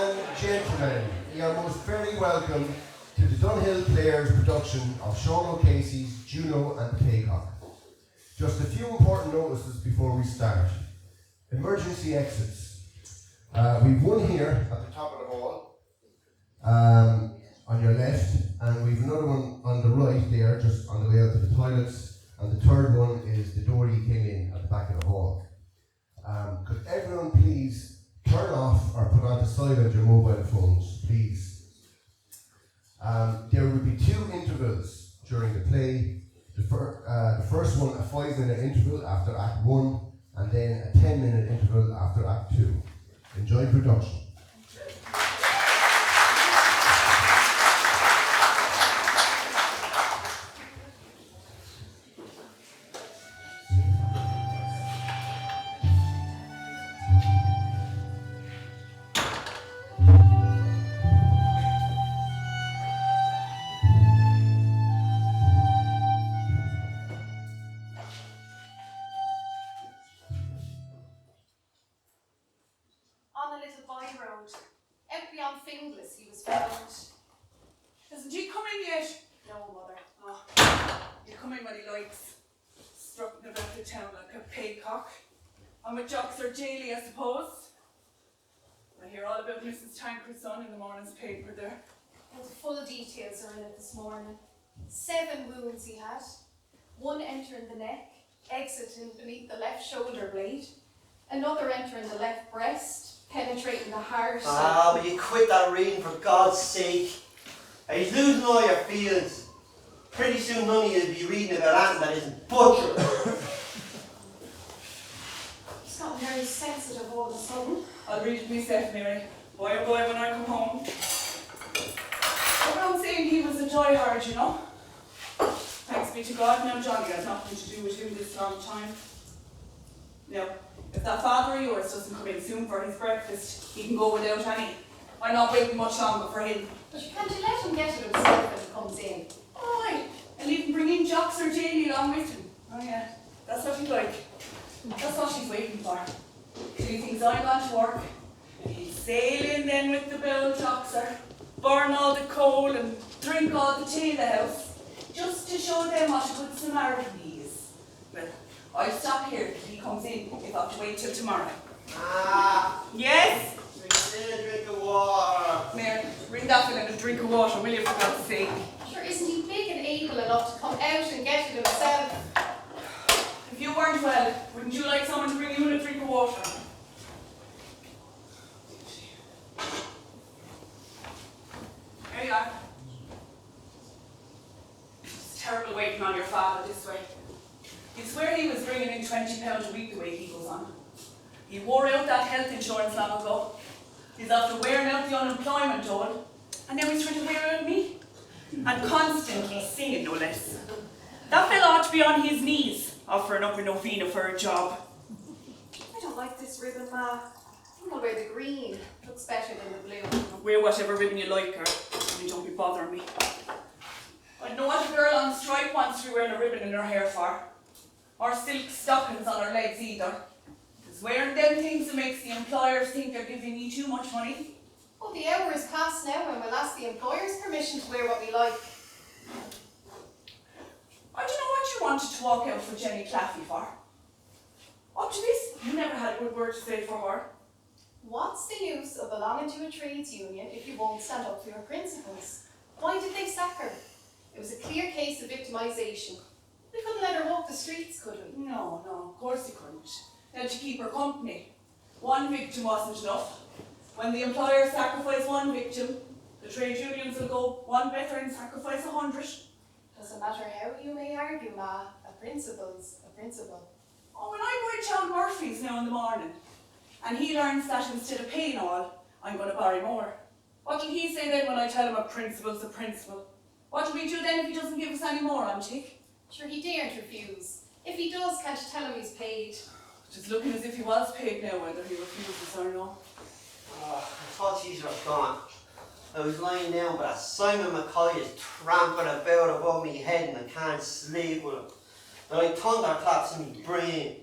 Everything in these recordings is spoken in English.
and gentlemen, you are most very welcome to the Dunhill Players production of Sean O'Casey's Juno and Paycock. Just a few important notices before we start. Emergency exits. We've one here at the top of the hall, on your left, and we've another one on the right there, just on the way out to the toilets, and the third one is the door you came in at the back of the hall. Could everyone please turn off or put onto silent your mobile phones, please. There will be 2 intervals during the play. The first one, a 5-minute interval after Act 1, and then a 10-minute interval after Act 2. Enjoy production. Hasn't he come in yet? No, Mother. Oh, he'll come in when he likes. Strutting about the town like a paycock. And with jocks or jaily, I suppose. I hear all about Mrs. Tankard's son in the morning's paper there. Well, the full details are in it this morning. 7 wounds he had. 1 entering the neck, exiting beneath the left shoulder blade. Another entering the left breast, penetrating the heart. Will you quit that reading for God's sake? He's losing all your feelings. Pretty soon none of you will be reading about anything that isn't butcher. He's gotten very sensitive all of a sudden. I'll read it myself, Mary. Boy oh boy when I come home. Everyone's saying he was a joyhard, you know. Thanks be to God, now Johnny has nothing to do with him this long time. Now, if that father of yours doesn't come in soon for his breakfast, he can go without any. I'm not waiting much longer for him. But can't you let him get it himself when he comes in? Oh, aye. And even bring in jocks or jaily along with him. Oh yeah, that's what he'd like. That's what she's waiting for. Till he thinks I'm gone to work. And he'll sail in then with the bell joxer, burn all the coal and drink all the tea in the house, just to show them what a good Samaritan he is. Well, I'll stop here till he comes in, if I have to wait till tomorrow. Yes? Bring a drink of water. Mary, bring that fella a drink of water, will you, for God's sake? Sure, isn't he big and able enough to come out and get it himself? If you weren't well, wouldn't you like someone to bring you a drink of water? There you are. It's terrible waiting on your father this way. You'd swear he was bringing in £20 a week the way he goes on. He wore out that health insurance long ago. He's after wearing out the unemployment dole, and now he's trying to wear out me. And constantly singing, no less. That fella ought to be on his knees, offering up a novena for a job. I don't like this ribbon, Ma. I think I'll wear the green. Looks better than the blue. Wear whatever ribbon you like, her. Only don't be bothering me. I don't know what a girl on strike wants to be wearing a ribbon in her hair for. Or silk stockings on her legs either. It's wearing them things that makes the employers think they're giving you too much money. Well, the hour is past now and we'll ask the employer's permission to wear what we like. I don't know what you wanted to walk out for Jenny Claffey for. Up to this, you never had a good word to say for her. What's the use of belonging to a trades union if you won't stand up for your principles? Why did they sack her? It was a clear case of victimisation. We couldn't let her walk the streets, could we? No, of course you couldn't. Now to keep her company. One victim wasn't enough. When the employer sacrifices one victim, the trade unions will go one better and sacrifice 100. Doesn't matter how you may argue, Ma. A principle's a principle. Oh, when I go to John Murphy's now in the morning, and he learns that instead of paying all, I'm going to borrow more. What will he say then when I tell him a principle's a principle? What do we do then if he doesn't give us any more, Auntie? Sure, he daren't refuse. If he does, can't you tell him he's paid? Just looking as if he was paid now, whether he refuses or no. I thought these were gone. I was lying down, but Simon McCoy is tramping about above me head and I can't sleep with him. And I thunderclaps in my brain.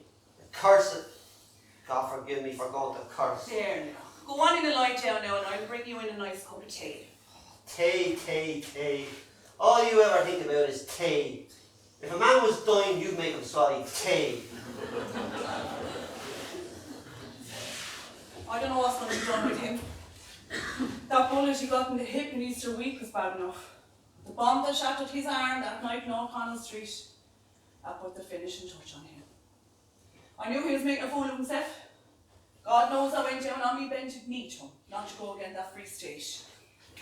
Curse it. God forgive me for going to curse. There now. Go on in and lie down now and I'll bring you in a nice cup of tea. Tea. All you ever think about is tea. If a man was dying, you'd make him swallow tea. I don't know what's going to be done with him. That bullet he got in the hip in Easter week was bad enough. The bomb that shattered his arm that night in O'Connell Street, that put the finishing touch on him. I knew he was making a fool of himself. God knows I went down on me bench to meet him, not to go against that free state.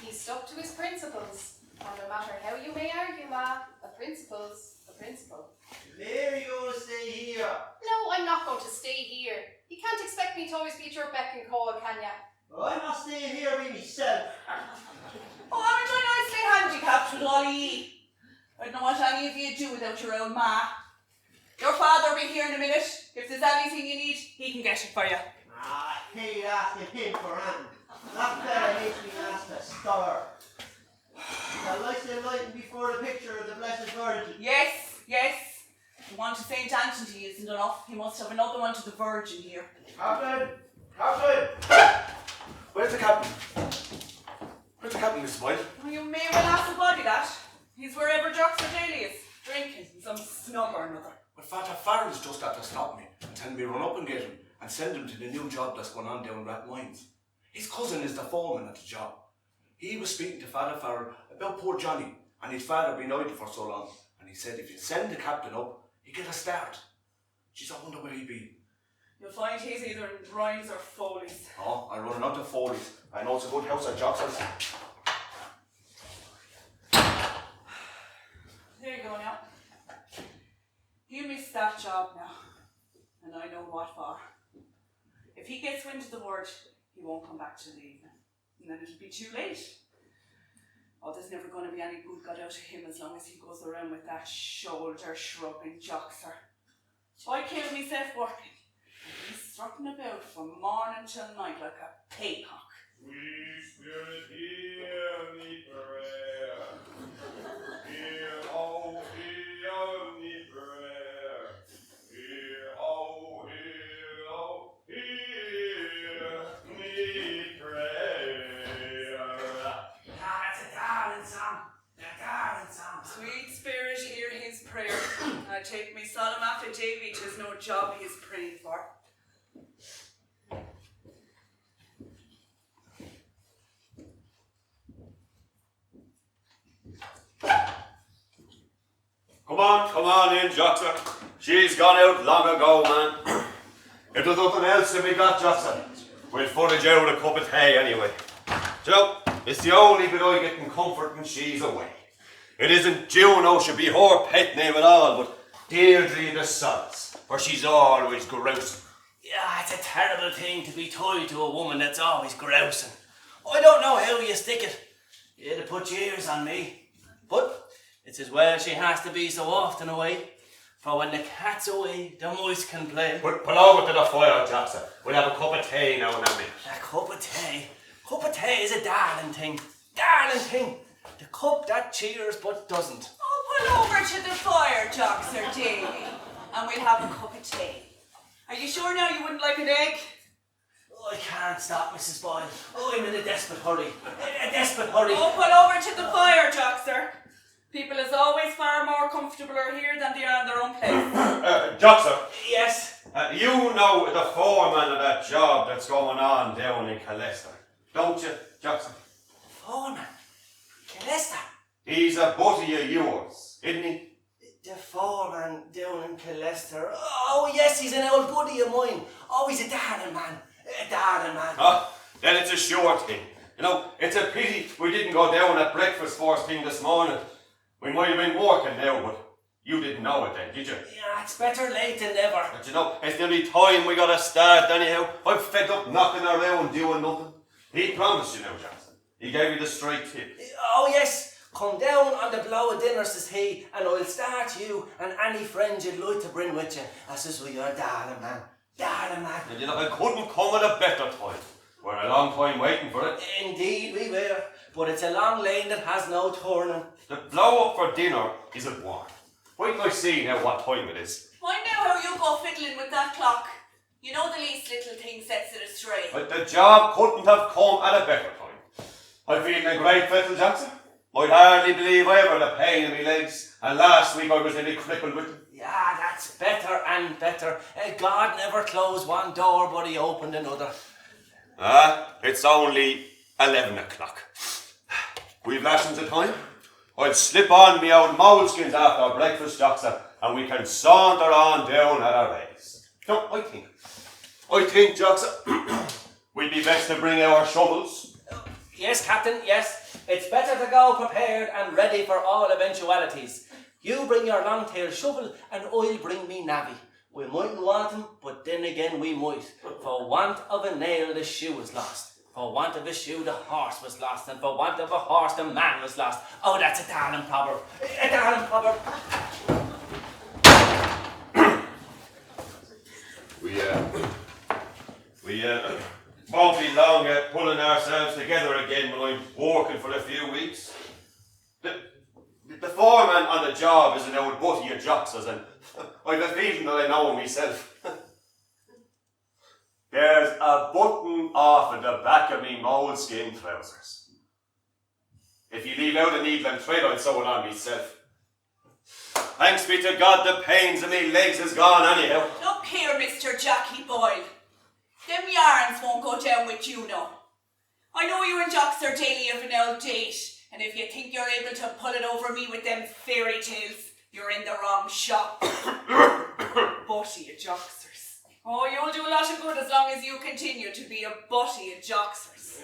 He stuck to his principles. And no matter how you may argue, Ma, the principle's the principle. There you going to stay here. No, I'm not going to stay here. You can't expect me to always be at your beck and call, can ya? Well, I'm not staying here by myself. Oh, aren't I nicely handicapped with all ye eat? I don't know what any of you do without your own ma. Your father will be here in a minute. If there's anything you need, he can get it for you. I hate asking him for anything. That fella makes me ask to stir. The lights are lighting before the picture of the Blessed Virgin. Yes. The one to St. Anthony isn't enough. He must have another one to the Virgin here. Captain! Where's the captain? Mrs. White? Well, you may well ask the body that. He's wherever Jocks or Daly is, drinking some snug or another. But Father Farrell's just had to stop me and tell me run up and get him and send him to the new job that's going on down Rat Mines. His cousin is the foreman at the job. He was speaking to Father Farrell about poor Johnny and his father been idle for so long, and he said if you send the captain up, he'd get a start. Jeez, I wonder where he'd be. You'll find he's either in Ryan's or Foley's. Oh, I'll run out to Foley's. I know it's a good house at Jockson's. There you go now. You missed that job now, and I know what for. If he gets wind of the word, he won't come back till the evening, and then it'll be too late. Oh, there's never going to be any good got out of him as long as he goes around with that shoulder-shrugging jockser. I killed myself working, and he's strutting about from morning till night like a paycock. Sweet Spirit, hear me prayer. Hear me prayer. Hear me prayer. That's a darling song. A darling song. Sweet Spirit, hear his prayer. I take me solemn affidavit, 'tis no job he's praying for. Come on in, Jockser. She's gone out long ago, man. If there's nothing else that we got, Jockser, we'll forage out a cup of tea anyway. Do you know, it's the only bit I get in comfort when she's away. It isn't Juno should be her pet name at all, but Deirdre the Sods, for she's always grousing. Yeah, it's a terrible thing to be tied to a woman that's always grousing. I don't know how you stick it. It'd put years on me. But it's as well she has to be so often away. For when the cat's away, the mice can play. Pull over to the fire, Jockser. We'll have a cup of tea now and then. A cup of tea. Cup of tea is a darling thing. Darling thing. The cup that cheers but doesn't. Oh, pull over to the fire, Jockser Davy, and we'll have a cup of tea. Are you sure now you wouldn't like an egg? Oh, I can't stop, Mrs. Boyle. Oh, I'm in a desperate hurry. A desperate hurry. Oh, pull over to the fire, Jockser. People is always far more comfortable here than they are in their own place. Jockser, Yes. you know the foreman of that job that's going on down in Callester, don't you, Jockser? Foreman. Callester. He's a buddy of yours, isn't he? The foreman down in Callester. Oh, yes, he's an old buddy of mine. Oh, he's a darling man. A darling man. Oh, then it's a sure thing. You know, it's a pity we didn't go down at breakfast first thing this morning. We might have been working now, but you didn't know it then, did you? Yeah, it's better late than never. But you know, it's nearly time we gotta start anyhow. I'm fed up knocking around doing nothing. He promised you now, Johnson. He gave you the straight tip. Oh, yes. Come down on the blow of dinner, says he, and I'll start you and any friend you'd like to bring with you. I says, well, you're a darling man. Darling man. And you know, I couldn't come at a better time. We're a long time waiting for it. Indeed we were. But it's a long lane that has no turning. The blow up for dinner is at 1. Wait till I see now what time it is. Mind now how you go fiddling with that clock. You know the least little thing sets it astray. But the job couldn't have come at a better time. I'm feeling a great little Jackson. I'd hardly believe I ever had a pain in my legs, and last week I was nearly crippled with them. Yeah, that's better and better. God never closed one door, but he opened another. It's only 11 o'clock. We've lessons of time. I'll slip on me old moleskins after breakfast, Jackson, and we can saunter on down at our race. No, I think, Jackson, we'd be best to bring our shovels. Yes, Captain, yes. It's better to go prepared and ready for all eventualities. You bring your long-tailed shovel and I'll bring me navvy. We mightn't want him, but then again we might. For want of a nail, the shoe was lost. For want of a shoe, the horse was lost. And for want of a horse, the man was lost. Oh, that's a darling proverb. A darling proverb. We won't be long at pulling ourselves together again when I'm working for a few weeks. The foreman on the job is an old butty of Joxers, and I've a feeling that I know him myself. There's a button off at the back of me moleskin trousers. If you leave out a needle and thread, I'd sew it on myself. Thanks be to God, the pains of me legs is gone anyhow. Look here, Mr. Jackie Boyle. Them yarns won't go down with Juno. I know you and Jocks are daily of an old date, and if you think you're able to pull it over me with them fairy tales, you're in the wrong shop. Butty of Jocksers. Oh, you'll do a lot of good as long as you continue to be a butty of Jocksers.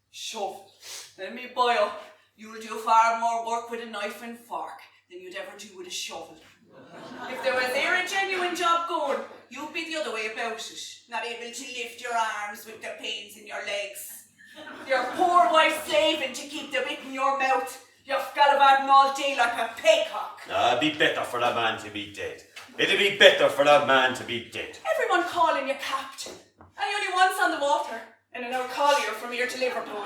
Shovel. Let me boil. You'll do far more work with a knife and fork than you'd ever do with a shovel. If there was ever a genuine job going, you'd be the other way about it. Not able to lift your arms with the pains in your legs. Your poor wife slaving to keep the bit in your mouth. You're gallivanting all day like a paycock. It'd be better for a man to be dead. It'd be better for a man to be dead. Everyone calling you captain. And you only once on the water. And an old collier from here to Liverpool.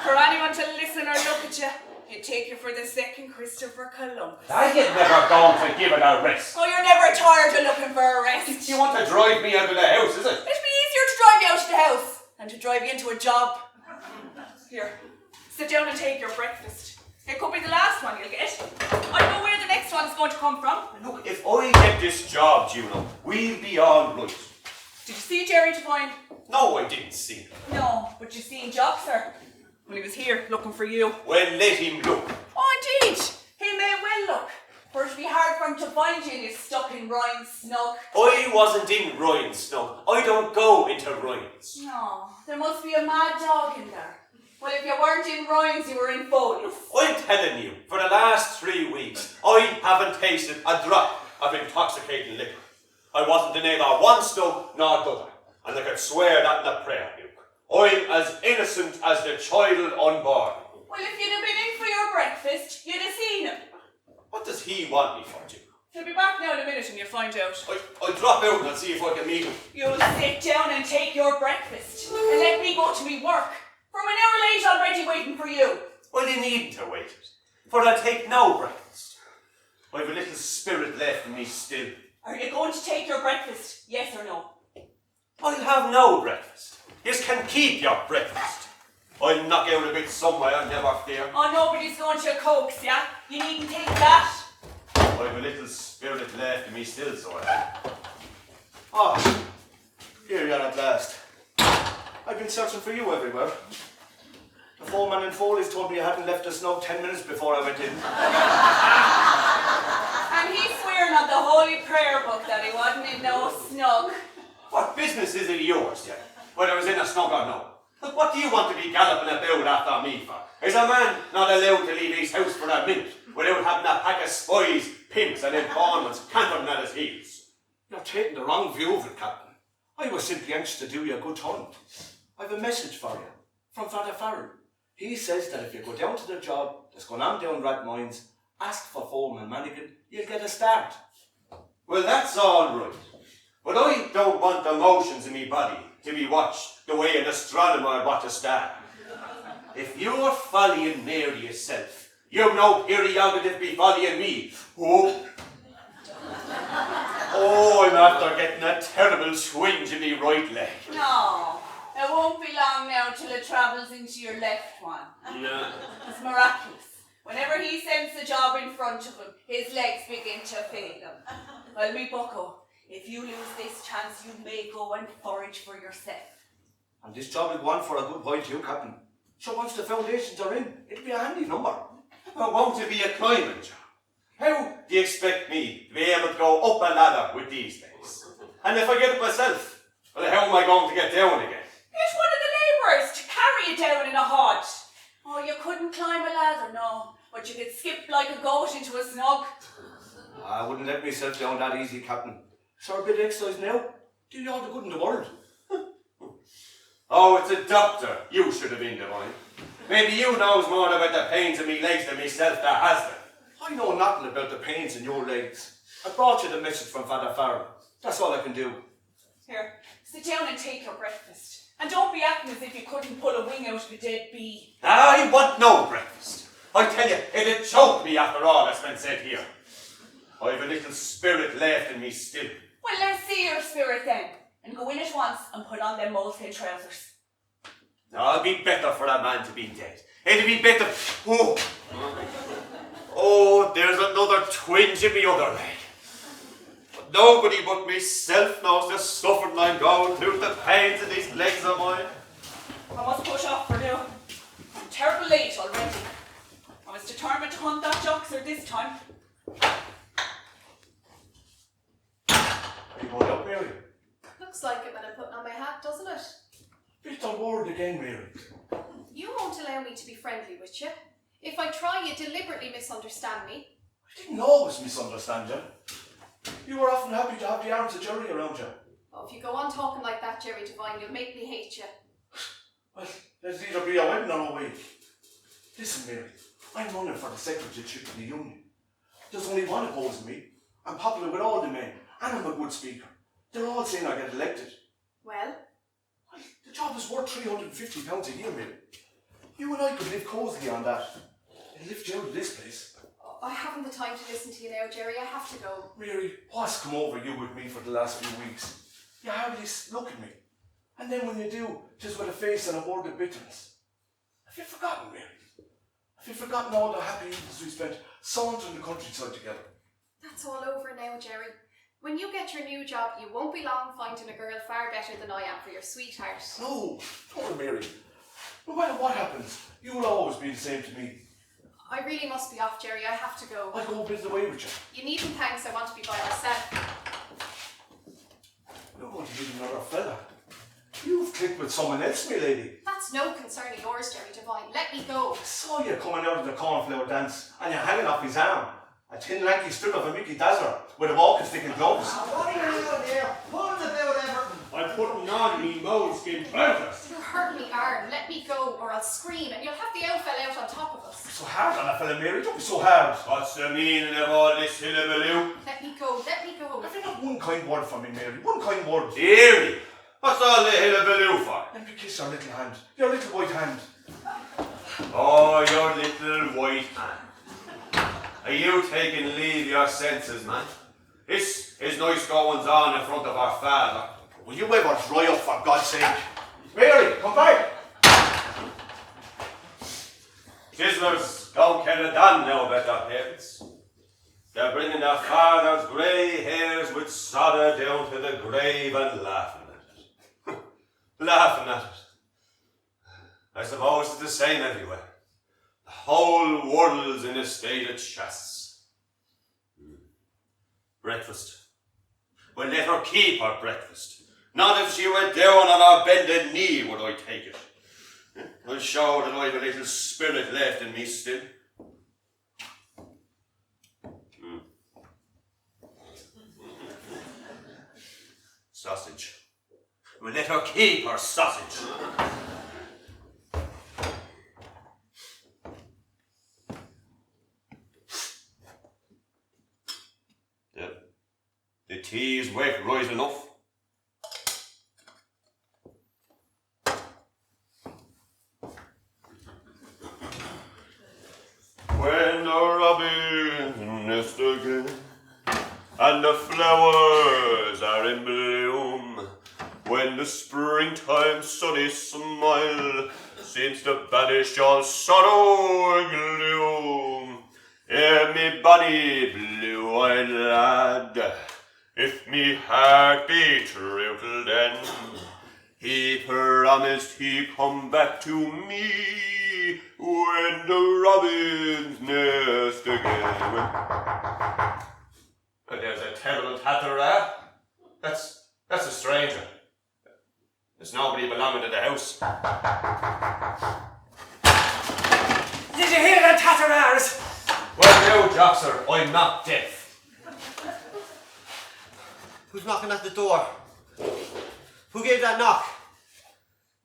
For anyone to listen or look at you, he'd take you for the second Christopher Columbus. I ain't never going to give it a rest. Oh, you're never tired of looking for a rest. You want to drive me out of the house, is it? It'd be easier to drive you out of the house than to drive you into a job. Here, sit down and take your breakfast. It could be the last one you'll get. I know where the next one's going to come from. Look, if I get this job, Juno, we'll be all right. Did you see Jerry Devine? No, I didn't see him. No, but you seen Joxer. Well, he was here looking for you. Well, let him look. Oh, indeed. He may well look. For it'll be hard for him to find you and you're stuck in Ryan's snug. I wasn't in Ryan's snug. I don't go into Ryan's. No, there must be a mad dog in there. Well, if you weren't in Ryan's, you were in Foley's. I'm telling you, for the last 3 weeks, I haven't tasted a drop of intoxicating liquor. I wasn't in either one snug nor the other, and I could swear that in a prayer book. I'm as innocent as the child unborn. Well, if you'd have been in for your breakfast, you'd have seen him. What does he want me for, Jim? He'll be back now in a minute and you'll find out. I'll drop out and I'll see if I can meet him. You'll sit down and take your breakfast and let me go to me work. For I'm an hour late already waiting for you. Well, you needn't to wait, for I'll take no breakfast. I've a little spirit left in me still. Are you going to take your breakfast, yes or no? I'll have no breakfast. You can keep your breakfast. I'll knock out a bit somewhere, never fear. Oh, nobody's going to coax ya. You needn't take that. I've a little spirit left in me still, so I have. Ah, here you are at last. I've been searching for you everywhere. The foreman in Foley's told me you hadn't left the snug 10 minutes before I went in. And he's swearing on the holy prayer book that he wasn't in no snug. What business is it yours, then? Whether I was in a snug or no? Look, what do you want to be galloping about after me for? Is a man not allowed to leave his house for a minute without having a pack of spies, pimps and informants cantering at his heels? You're taking the wrong view of it, Captain. I was simply anxious to do you a good turn. I've a message for you from Father Farrell. He says that if you go down to the job that's going on down Rathmines, ask for Foreman Manigan, you'll get a start. Well, that's all right. But I don't want the motions in me body to be watched the way an astronomer would watch a star. If you're following Mary yourself, you've no prerogative be following me. Oh. Oh, I'm after getting a terrible twinge in me right leg. No, it won't be long now till it travels into your left one. Yeah. It's miraculous. Whenever he sends the job in front of him, his legs begin to fail him. Well, me bucko, if you lose this chance, you may go and forage for yourself. And this job will go on for a good while too, Captain. So once the foundations are in, it'll be a handy number. But won't it be a climbing job? How do you expect me to be able to go up a ladder with these legs? And if I get it myself, well, how am I going to get down again? Get one of the labourers to carry you down in a hodge. Oh, you couldn't climb a ladder, no, but you could skip like a goat into a snug. I wouldn't let myself down that easy, Captain. So a bit of exercise now, do you all the good in the world. Oh, it's a doctor. You should have been divine. Maybe you knows more about the pains in me legs than myself that has them. I know nothing about the pains in your legs. I brought you the message from Father Farrell. That's all I can do. Here, sit down and take your breakfast. And don't be acting as if you couldn't pull a wing out of a dead bee. I want no breakfast. I tell you, it'd choke me after all that's been said here. I've a little spirit left in me still. Well, let's see your spirit then. And go in at once and put on them moleskin trousers. It'll be better for a man to be dead. It'll be better. Oh, oh, there's another twinge in me other leg. But nobody but myself knows the suffering I'm going through, the pains in these legs of mine. I must push off for now. I'm terrible late already. I was determined to hunt that joxer this time. Are you going out, Mary? Looks like it when I'm putting on my hat, doesn't it? Bitter word again, Mary. You won't allow me to be friendly with you. If I try, you deliberately misunderstand me. I didn't always misunderstand you. You were often happy to have the arms of Jerry around you. Oh, if you go on talking like that, Jerry Devine, you'll make me hate you. Well, there's either be a wedding or no way. Listen, Mary, I'm running for the secretaryship in the union. There's only one opposing me. I'm popular with all the men, and I'm a good speaker. They're all saying I get elected. Well? Well, the job is worth £350 a year, Mary. You and I could live cosily on that. And lift you out of this place. Oh, I haven't the time to listen to you now, Jerry. I have to go. Mary, what's come over you with me for the last few weeks? You hardly look at me. And then when you do, just with a face and a word of bitterness. Have you forgotten, Mary? Have you forgotten all the happy evenings we spent sauntering the countryside together? That's all over now, Jerry. When you get your new job, you won't be long finding a girl far better than I am for your sweetheart. No, don't worry, Mary. No matter what happens, you will always be the same to me. I really must be off, Jerry. I have to go. I'll go a bit of the way with you. You needn't thanks. I want to be by myself. You're going to meet another fella. You've clicked with someone else, my lady. That's no concern of yours, Jerry Devine. Let me go. I saw you coming out of the cornflower dance and you're hanging off his arm. A tin lanky strip of a Mickey Dazzler with a walking stick and gloves. What are you doing here? What about everything? I'm putting on me moleskin trousers. You're hurting me arm. Let me go or I'll scream and you'll have the old fella out on top of us. So hard on a fella, Mary. Don't be so hard. What's the meaning of all this hullabaloo? Let me go. Let me go. Have you not one kind word for me, Mary? One kind word. Dear me, what's all the hullabaloo for? Let me kiss your little hand. Your little white hand. Oh, your little white hand. Are you taking leave of your senses, man? This is nice goings on in front of our father. Will you ever dry up, for God's sake? Mary, come back! Chiselers don't care a damn now about their parents. They're bringing their father's grey hairs with solder down to the grave and laughing at it. Laughing at it. I suppose it's the same everywhere. The whole world's in a state of chasse. Breakfast. Well, let her keep her breakfast. Not if she went down on her bended knee would I take it. I'll show that I've a little spirit left in me still. Sausage. Well, let her keep her sausage. The tea is wet right enough. When the robin nest again, and the flowers are in bloom. When the springtime sunny smile seems to banish all sorrow and gloom. Me bonny blue-eyed lad, if me heart be true till then, he promised he'd come back to me when the robins nest again. But there's a terrible tatter there. That's a stranger. There's nobody belonging to the house. Did you hear that, Tatterars? Well, no, Joxer, I'm not deaf. Who's knocking at the door? Who gave that knock?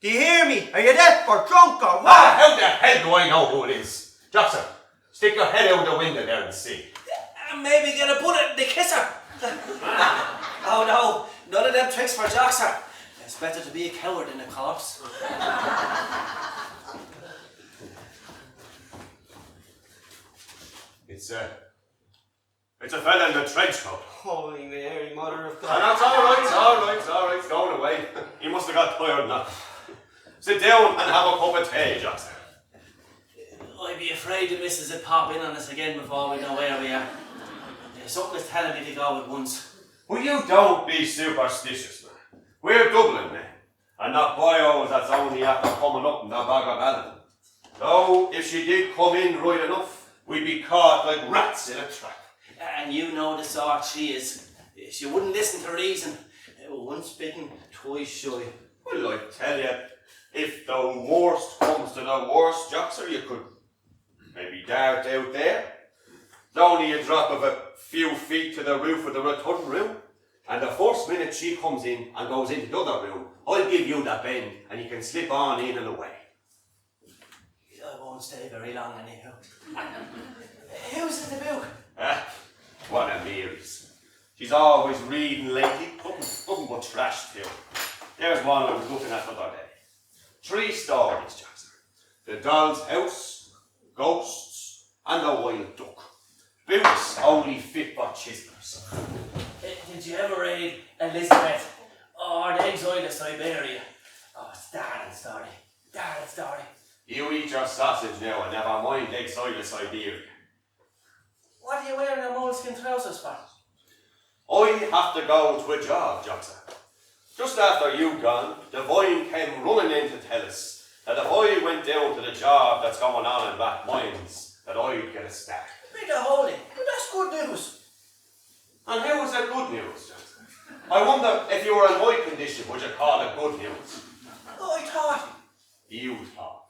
Do you hear me? Are you deaf or drunk or what? How the hell do I know who it is? Joxer, stick your head out the window there and see. Maybe get a bullet in the kisser. Oh no, none of them tricks for Joxer. It's better to be a coward than a corpse. It's a fella in the trench coat. Holy Mary, Mother of And God. that's all right, it's going away. You must have got tired now. Sit down and have a cup of tea, Joxer. I'd be afraid the missus would pop in on us again before we know where we are. Something is telling me to go at once. Well, you don't be superstitious, man. We're Dublin men, and not boyos that's only after coming up in the bag of Allen. Though, if she did come in right enough, we'd be caught like rats in a trap. And you know the sort she is. She wouldn't listen to reason. Once bitten, twice shy. Well, I tell you, if the worst comes to the worst, Joxer, you could maybe dart out there. It's only a drop of a few feet to the roof of the return room, and the first minute she comes in and goes into the other room, I'll give you that bend, and you can slip on in and away. I won't stay very long anyhow. Who's in the book? One of Mary's. She's always reading lately, nothing but trash too. There's one I was looking at the other day. 3 stories, Jackson. The Doll's House, Ghosts, and the Wild Duck. Books only fit for chisellers. Did you ever read Elizabeth or The Exile of Siberia? Oh, it's darling story. Darling story. You eat your sausage now and never mind Exile of Siberia. What are you wearing your moleskin trousers for? I have to go to a job, Joxer. Just after you gone, the vine came running in to tell us that if I went down to the job that's going on in Rat Mines, that I'd get a start. Bit of holy. But that's good news. And how is that good news, Joxer? I wonder if you were in my condition, would you call it good news? Oh, I thought. You thought.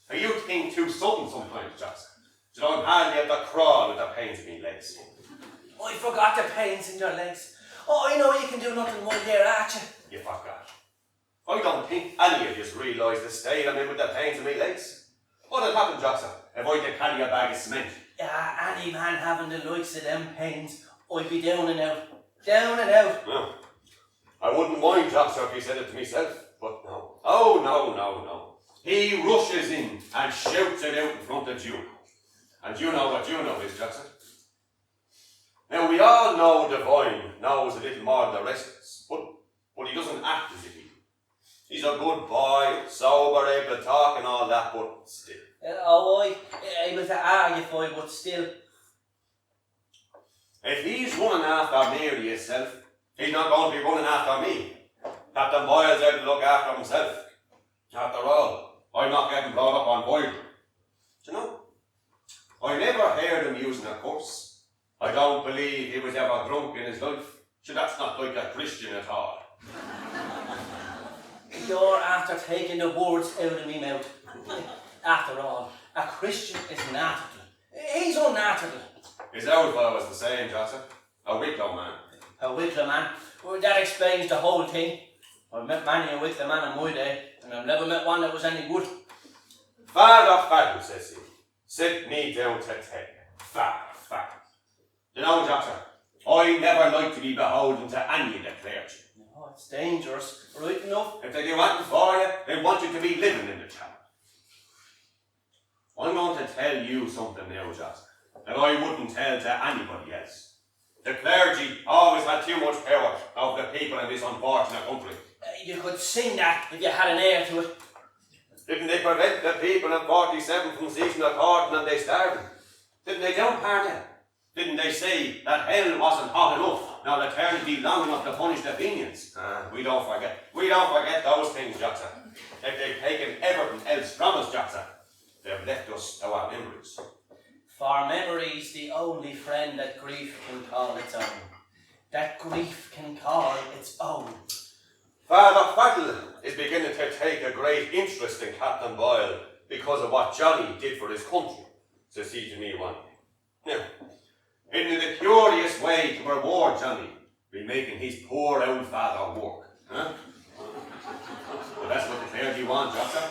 Now you think too sudden sometimes, Joxer. You know, I'm hardly able to crawl with the pains in my legs. I forgot the pains in your legs. Oh, I know you can do nothing one there, aren't you? You forgot. I don't think any of you realise the state I'm in with the pains in my legs. What'd happen, Joxer, if I could carry a bag of cement? Any man having the likes of them pains, I'd be down and out. Down and out. No. I wouldn't mind, Joxer, if he said it to myself, but no. Oh, no. He rushes in and shouts it out in front of Juno. And you know what Juno is, Joxer. Now, we all know Divine knows a little more than the rest of us, but he doesn't act as if he. He's a good boy, sober, able to talk and all that, but still. Able to argue, but still. If he's running after Mary himself, he's not going to be running after me. Captain Boyle's out to look after himself. After all, I'm not getting brought up on Boyle. Do you know? I never heard him using a curse. I don't believe he was ever drunk in his life. So that's not like a Christian at all. You're after taking the words out of me mouth. After all, a Christian is natural. He's unnatural. His old fellow was the same, Johnson. A Wicklow man. A Wicklow man? Well, that explains the whole thing. I've met many a Wicklow man in my day, and I've never met one that was any good. Father, says he. Sit me down to take. Father. You know, Johnson, I never like to be beholden to any of the clergy. Oh, it's dangerous. Right enough. If they do anything for you, they want you to be living in the town. I'm going to tell you something now, Johnson, that I wouldn't tell to anybody else. The clergy always had too much power over the people in this unfortunate country. You could sing that if you had an ear to it. Didn't they prevent the people in 47 from ceasing their thoughting and they starving? Didn't they down Parnell? Didn't they say that hell wasn't hot enough, nor eternity long enough to punish the Fenians? We don't forget those things, Joxer. If they've taken everything else from us, Joxer, they've left us to our memories. For memory's the only friend that grief can call its own. That grief can call its own. Father Fattle is beginning to take a great interest in Captain Boyle because of what Johnny did for his country, says he to me one day. Now, in the curious way to reward Johnny, be making his poor old father work. Huh? Well, that's what the clergy want, Joxer.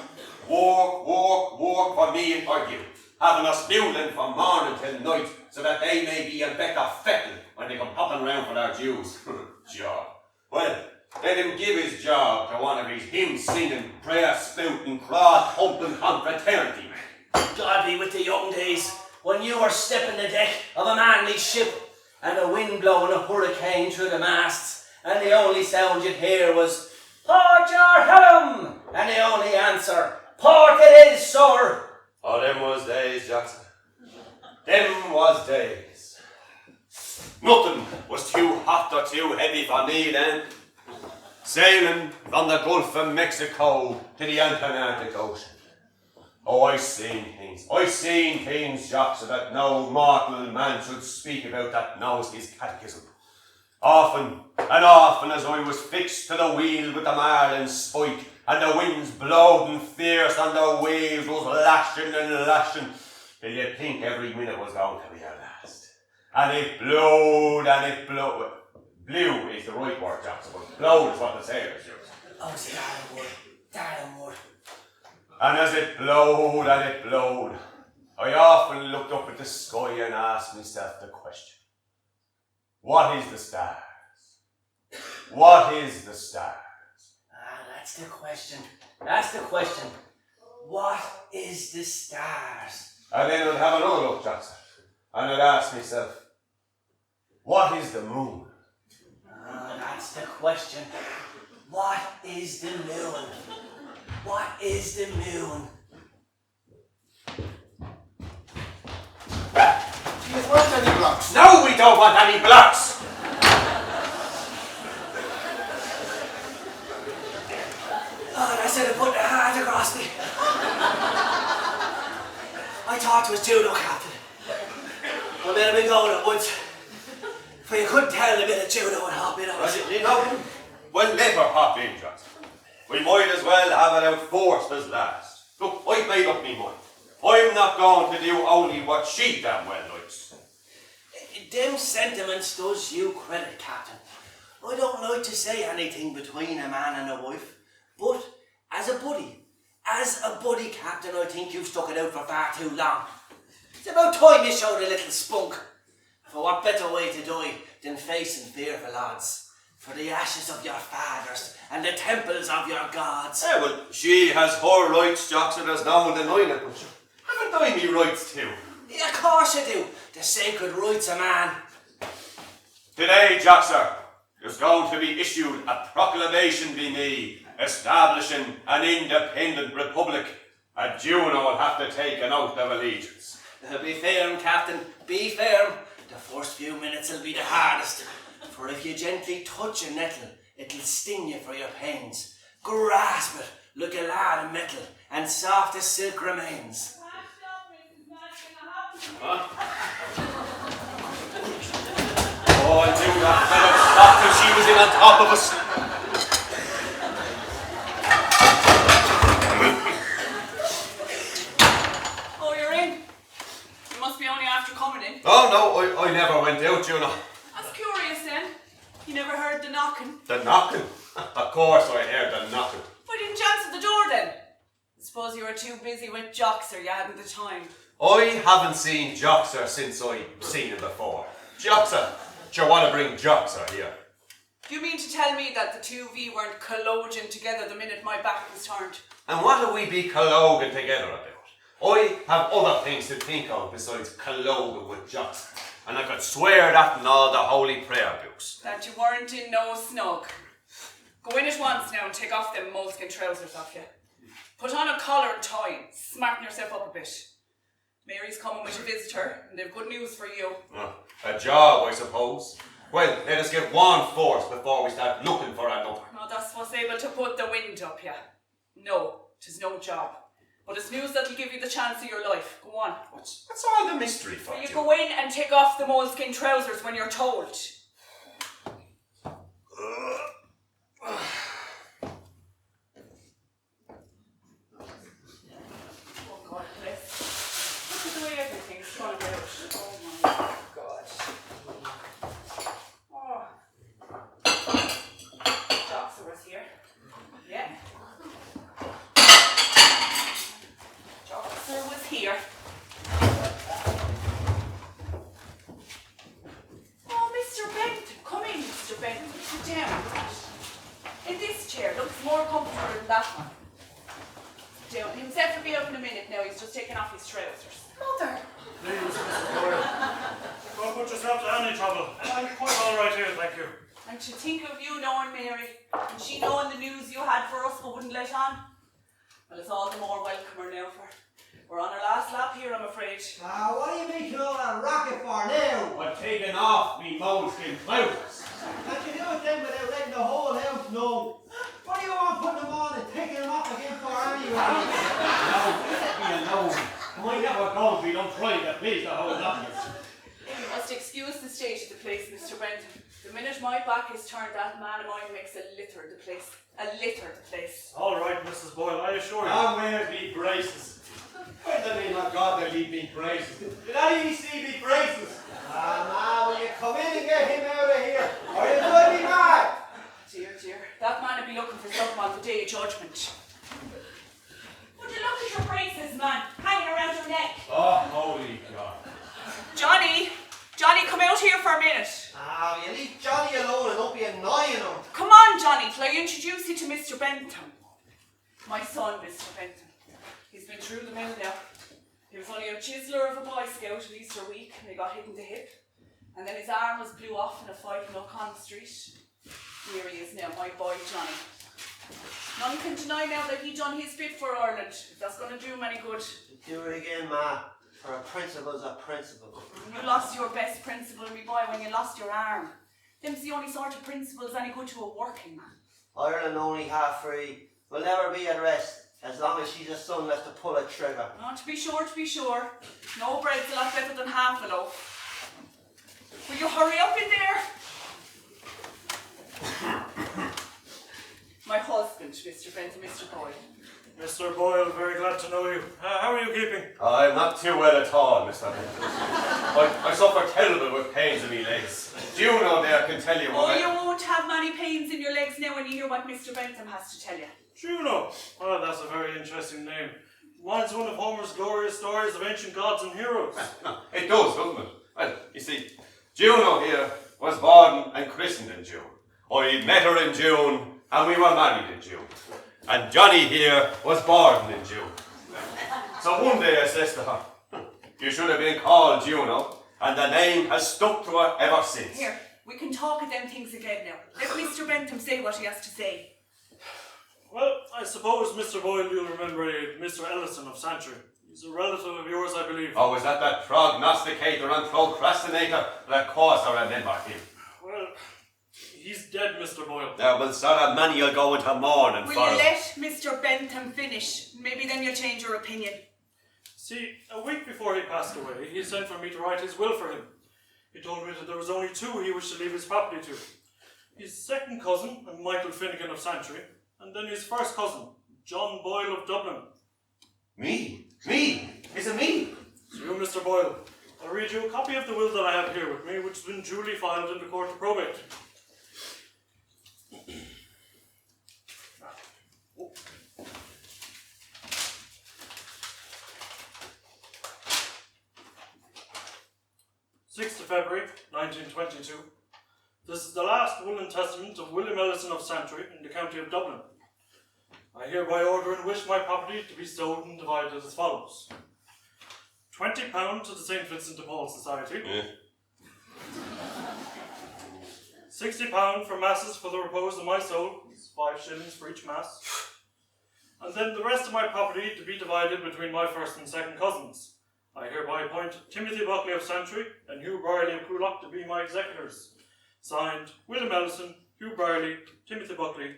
Work for me and for you. Having us building from morning till night so that they may be a better fettle when they come popping round for their dues. Job. Well, let him give his job to one of his hymn-singing, prayer-spouting, craw-thumping confraternity. God be with the young days when you were stepping the deck of a manly ship and the wind blowing a hurricane through the masts and the only sound you'd hear was "Port your helm!" and the only answer, "Port it is, sir!" Oh, them was days, Jackson. Them was days. Nothing was too hot or too heavy for me then. Sailing from the Gulf of Mexico to the Atlantic Ocean. Oh, I seen things, Jackson, that no mortal man should speak about that knows his catechism. Often as I was fixed to the wheel with the marlin spike, and the winds blowing fierce and the waves was lashing and lashing, till you think every minute was going to be our last. And it blowed and it blowed. Blew is the right word, Jackson, but blowed is what the sailors use. Oh, darling word. And as it blowed and it blowed, I often looked up at the sky and asked myself the question, what is the stars? What is the stars? That's the question. What is the stars? And then I'd have another look, Jackson, and I'd ask myself, what is the moon? That's the question. What is the moon? What is the moon? Do you want any blocks? No, we don't want any blocks! Oh, I said I put the heart across me. I thought it was Juno, Captain. I better be going at once. For you couldn't tell a bit of Juno and hop in on us. Well, let her hop in, Jackson. We might as well have it out forced as last. Look, I've made up me mind. I'm not going to do only what she damn well likes. Them sentiments does you credit, Captain. I don't like to say anything between a man and a wife, but as a buddy, Captain, I think you've stuck it out for far too long. It's about time you showed a little spunk. For what better way to die than facing fearful odds? For the ashes of your fathers and the temples of your gods. Yeah, well, she has her rights, Jackson, there's no one denying it, but haven't I me rights too? Yeah, of course you do. The sacred rights of man. Today, Jackson, there's going to be issued a proclamation by me establishing an independent republic, and Juno will have to take an oath of allegiance. Be firm, Captain, be firm. The first few minutes will be the hardest, for if you gently touch a nettle, it'll sting you for your pains. Grasp it like a lad of metal, and soft as silk remains. Huh? Oh, I knew that fellow stopped till she was in on top of us. Oh, you're in? You must be only after coming in. Oh no, I never went out, Juno. That's curious then. You never heard the knocking? The knocking? Of course I heard the knocking. Why didn't you answer the door then? I suppose you were too busy with Joxer, you hadn't the time. I haven't seen Joxer since I've seen him before. Joxer? Do you want to bring Joxer here? Do you mean to tell me that the two of you weren't colloguing together the minute my back was turned? And what do we be colloguing together about? I have other things to think of besides colloguing with Joxer. and I could swear that in all the holy prayer books. That you weren't in no snug. Go in at once now and take off them moleskin trousers off you. Put on a collar and tie and smarten yourself up a bit. Mary's coming with a visitor, and they've good news for you. A job, I suppose. Well, let us get one first before we start looking for another. No, that's what's able to put the wind up you. No, 'tis no job. But it's news that'll give you the chance of your life. Go on. What's all the mystery for? Will you go in and take off the moleskin trousers when you're told? Oh God, bless. Look at the way everything's turned out. Oh my God. Oh. Joxer was here. Yeah. Joxer was here. Oh, Mr. Benton, come in, Mr. Benton. Sit down. In this chair, looks more comfortable than that one. Sit down. Himself will be up in a minute now. He's just taking off his trousers. Mother. Please, Mrs. Boyle. Don't put yourself to any trouble. I'm quite all right here, thank you. And to think of you knowing Mary, and she knowing the news you had for us but wouldn't let on. Well, it's all the more welcomer now for. We're on our last lap here, I'm afraid. What are you making all that racket for now? I'm taking off me moleskin trousers. Can't you do it then without letting the whole house know? What do you want putting them on and taking them off again for anyway? No, let me alone. I might never go if we don't try to please the whole lot. You must excuse the state of the place, Mr. Benton. The minute my back is turned, that man of mine makes a litter of the place. A litter of the place. All right, Mrs. Boyle, I assure you. I'm wearing me braces. Where the name of God they leave me braces? Did any of you see me braces? Now will you come in and get him out of here? Or you bloody mad? Dear, dear. That man will be looking for something on the day of judgment. Would you look at your braces, man, hanging around your neck? Oh, holy God. Johnny! Johnny, come out here for a minute. You leave Johnny alone and don't be annoying him. Come on, Johnny, till I introduce you to Mr. Bentham. My son, Mr. Bentham. He's been through the mill now. He was only a chiseler of a Boy Scout at Easter week and he got hit in the hip. And then his arm was blew off in a fight in O'Connell Street. Here he is now, my boy Johnny. None can deny now that he done his bit for Ireland, if that's going to do him any good. Do it again, Ma. For a principle's a principle. You lost your best principle, me boy, when you lost your arm. Them's the only sort of principles any good to a working man. Ireland only half free. Will never be at rest. As long as she's a son left to pull a trigger. Oh, to be sure. No bread's a lot better than half a loaf. Will you hurry up in there? My husband, Mr. Benton, Mr. Boyle. Mr. Boyle, very glad to know you. How are you keeping? I'm not too well at all, Mr. Benton. I suffer terrible with pains in me legs. Juno there can tell you what. Oh, you won't have many pains in your legs now when you hear what Mr. Bentham has to tell you. Juno. Well, that's a very interesting name. Reminds one of Homer's glorious stories of ancient gods and heroes. It does, doesn't it? Well, you see, Juno here was born and christened in June. I met her in June and we were married in June. And Johnny here was born in June. So one day I says to her, you should have been called Juno, and the name has stuck to her ever since. Here, we can talk of them things again now. Let Mr. Bentham say what he has to say. Well, I suppose, Mr. Boyle, you'll remember Mr. Ellison of Santry. He's a relative of yours, I believe. Oh, is that prognosticator and procrastinator? Of course I remember him. Well, he's dead, Mr. Boyle. There will sort of many will go into mourning Will for you him. let Mr. Bentham finish? Maybe then you'll change your opinion. See, a week before he passed away, he sent for me to write his will for him. He told me that there was only two he wished to leave his property to. His second cousin, Michael Finnegan of Santry, and then his first cousin, John Boyle of Dublin. Me? Me? Is it me? So you, Mr. Boyle, I'll read you a copy of the will that I have here with me, which has been duly filed in the court of probate. February 1922. This is the last will and testament of William Ellison of Santry in the county of Dublin. I hereby order and wish my property to be sold and divided as follows. £20 to the St. Vincent de Paul Society. £60 for masses for the repose of my soul, 5 shillings for each mass. And then the rest of my property to be divided between my first and second cousins. I hereby appoint Timothy Buckley of Santry and Hugh Brierley of Coolock to be my executors. Signed, William Ellison, Hugh Brierley, Timothy Buckley,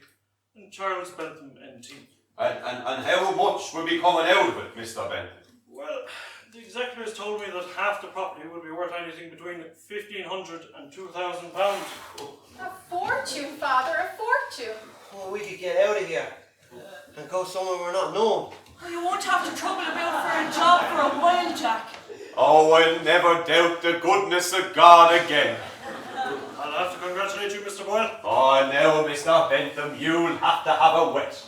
and Charles Bentham, NT. And how much will be coming out of it, Mr. Bentham? Well, the executors told me that half the property would be worth anything between £1,500 and £2,000. A fortune, Father, a fortune. Oh, we could get out of here and go somewhere we're not known. Well, you won't have to trouble about for a job for a while, Jack. Oh, I'll never doubt the goodness of God again. I'll have to congratulate you, Mr. Boyle. Oh, now, Mr. Bentham, you'll have to have a wet.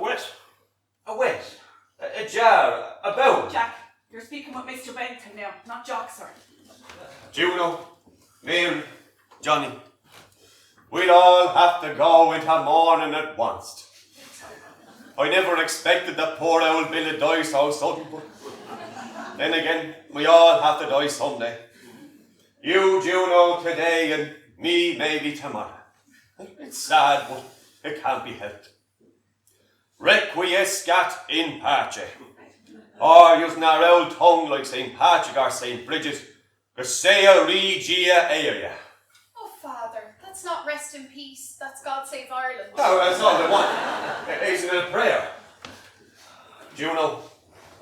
Wet? A wet? A jar? A bowl? Jack, you're speaking with Mr. Benton now, not Jock, sir. Juno, Mary, Johnny, we'll all have to go into mourning at once. I never expected that poor old Bill to die so sudden, but then again, we all have to die someday. You, Juno, today, and me maybe tomorrow. It's sad, but it can't be helped. Requiescat in pace. Or using our old tongue like St. Patrick or St. Bridget, Gesea Regia Area. Oh, Father, that's not rest in peace. That's God Save Ireland. Oh, that's all they want. Isn't it a prayer? Juno,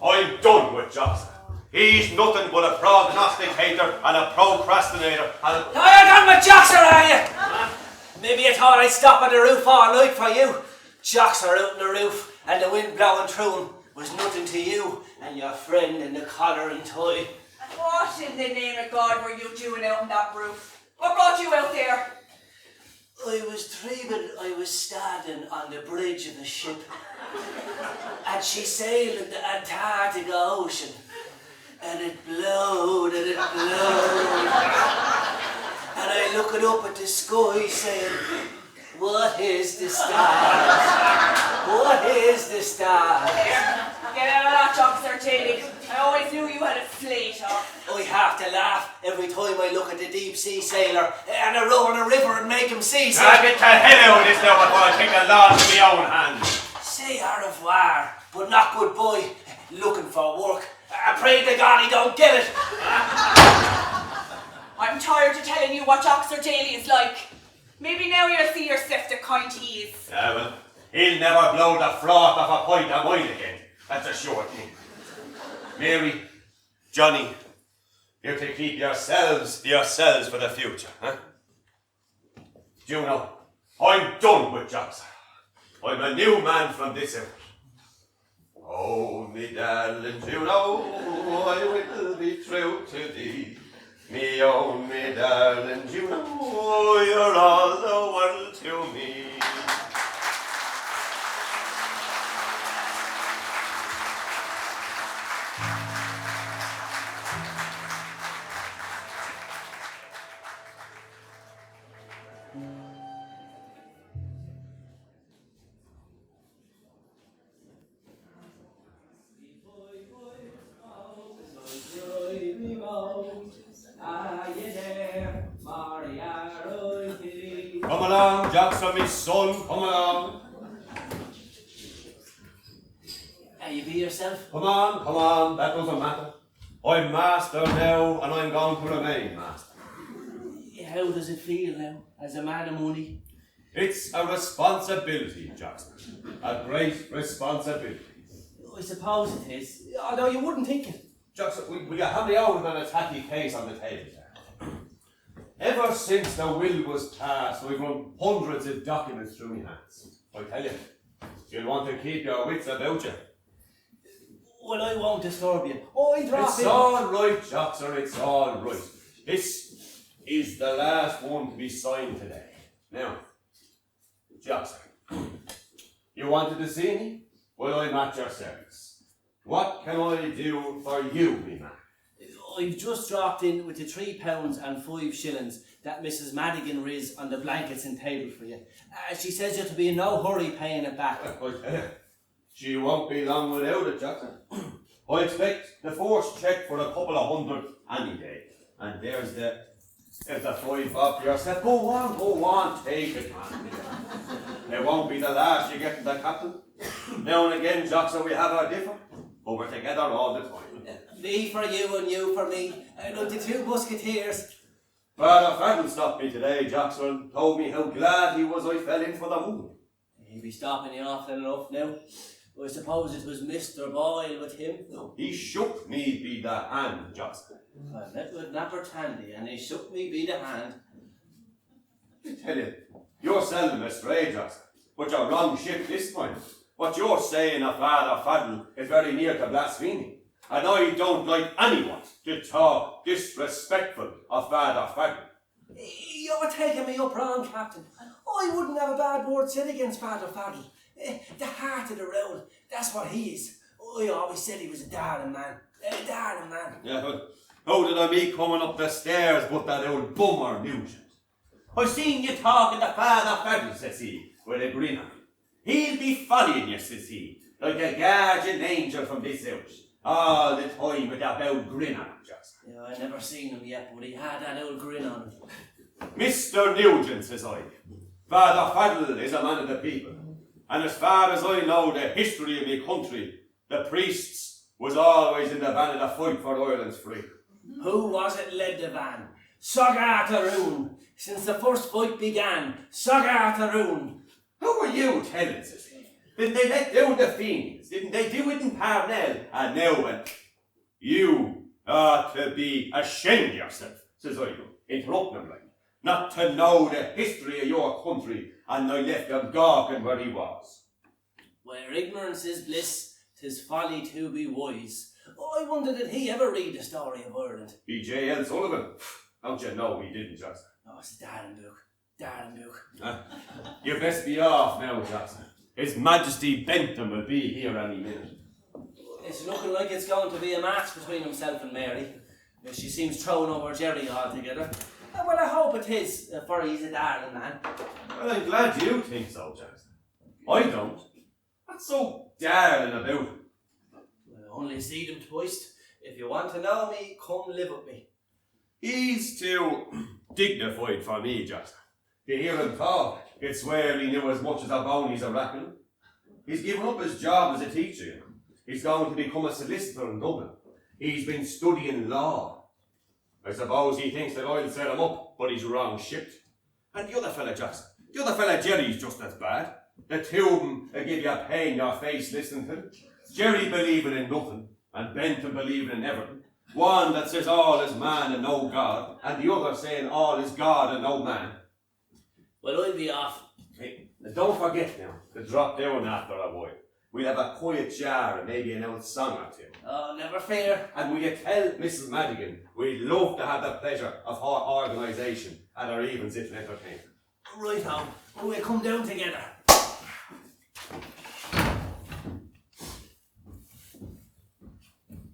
I'm done with Johnson. He's nothing but a prognosticator and a procrastinator and You're done with Jocks, are you? Maybe you thought I'd stop on the roof all night for you. Jocks are out on the roof and the wind blowing through them was nothing to you and your friend in the collar and tie. And what in the name of God were you doing out on that roof? What brought you out there? I was dreaming I was standing on the bridge of the ship and she sailed in the Antarctic Ocean and it blowed and it blowed and I looking up at the sky saying, what is the stars? What is the stars? Get out of that job, Sir Cheney. I always knew you had a slate off. I have to laugh every time I look at the deep sea sailor and I row on a river and make him seasick. get the hell out of this now before I take the law into my own hands. Say au revoir, but not goodbye. Looking for work. I pray to God he don't get it. I'm tired of telling you what Jock Sir Daly is like. Maybe now you'll see yourself the kind he is. Yeah, well, he'll never blow the froth off a pint of wine again. That's a sure thing. Mary, Johnny, you're to keep yourselves to yourselves for the future, huh? Juno, I'm done with Johnson. I'm a new man from this earth. Oh, me darling Juno, I will be true to thee. Me own, me darling Juno, you're all the world to me. Come along, Jackson, me son, come along. Are you be yourself? Come on, that doesn't matter. I'm master now, and I'm going to remain master. How does it feel now, as a man of money? It's a responsibility, Jackson. A great responsibility. I suppose it is, although you wouldn't think it. Jackson, we have the old and a tacky case on the table there. Ever since the will was passed, we've run hundreds of documents through my hands. I tell you, you'll want to keep your wits about you. Well, I won't disturb you. Oh, I'll drop It's in. all right, Jackson, it's all right. This is the last one to be signed today. Now, Jackson, you wanted to see me? Well, I'm at your service. What can I do for you, me man? I've just dropped in with the £3 and 5 shillings that Mrs. Madigan riz on the blankets and table for you. She says you're to be in no hurry paying it back. I tell you, she won't be long without it, Jackson. I expect the first cheque for a couple of hundred any day. And there's the If the 5 bob for yourself, go on, take it, man. It won't be the last you get in the captain. Now and again, Jockster, we have our differ, but we're together all the time. Me for you and you for me, like the two musketeers. Father Fadden stopped me today, Jockster, and told me how glad he was I fell in for the moon. He'll be stopping you often enough now. I suppose it was Mr. Boyle with him. No, he shook me be the hand, Jockster. I met with Napper Tandy and he shook me be the hand. I tell you, you're seldom astray, Jockster, but you're wrong ship this time. What you're saying of Father Fadden is very near to blasphemy. And I don't like anyone to talk disrespectful of Father Fadden. You're taking me up wrong, Captain. I wouldn't have a bad word said against Father Fadden. The heart of the road, that's what he is. I always said he was a darling man. A darling man. Yeah, but how did I meet coming up the stairs but that old bummer Nugent? I seen you talking to Father Fadden, says he, with a grin on him. He'll be following you, says he, like a guardian angel from this house. All the time with that old grin on him, just. Yeah, I never seen him yet, but he had that old grin on him. Mr. Nugent, says I, Father Fadden is a man of the people. And as far as I know the history of my country, the priests was always in the van of the fight for Ireland's freedom. Who was it led the van? Sogart Aroon. Since the first fight began, Sogart Aroon. Who were you telling, says he? Didn't they let down the fiends? Didn't they do it in Parnell? And now, you ought to be ashamed of yourself, says I, interrupting him like, not to know the history of your country, and I left him gawking where he was. Where ignorance is bliss, 'tis folly to be wise. I wonder did he ever read the story of Ireland? B.J.L. Sullivan? Don't you know he didn't, Jackson? Oh, it's a darling book. Darling book. You best be off now, Jackson. His Majesty Bentham will be here any minute. It's looking like it's going to be a match between himself and Mary. She seems thrown over Jerry altogether. Well, I hope it is, for he's a darling man. Well, I'm glad you think so, Jackson. I don't. What's so darling about him? I only see them twice. If you want to know me, come live with me. He's too dignified for me, Jackson. To hear him talk, you'd swear he knew as much as a bounties a reckoning. He's given up his job as a teacher, you know. He's going to become a solicitor in Dublin. He's been studying law. I suppose he thinks that I'll set him up, but he's wrong shipped. And the other fella, Jackson, the other fella Jerry's just as bad. The two of them will give you a pain in your face listening to him. Jerry believing in nothing, and Bentham believing in everything. One that says all is man and no God, and the other saying all is God and no man. Well, I'll be off. Hey, and don't forget now to drop down after a while. We'll have a quiet jar and maybe an old song or two. Oh, never fear. And will you tell Mrs. Madigan we'd love to have the pleasure of her organisation at our evens if entertainment. Right on. We'll come down together.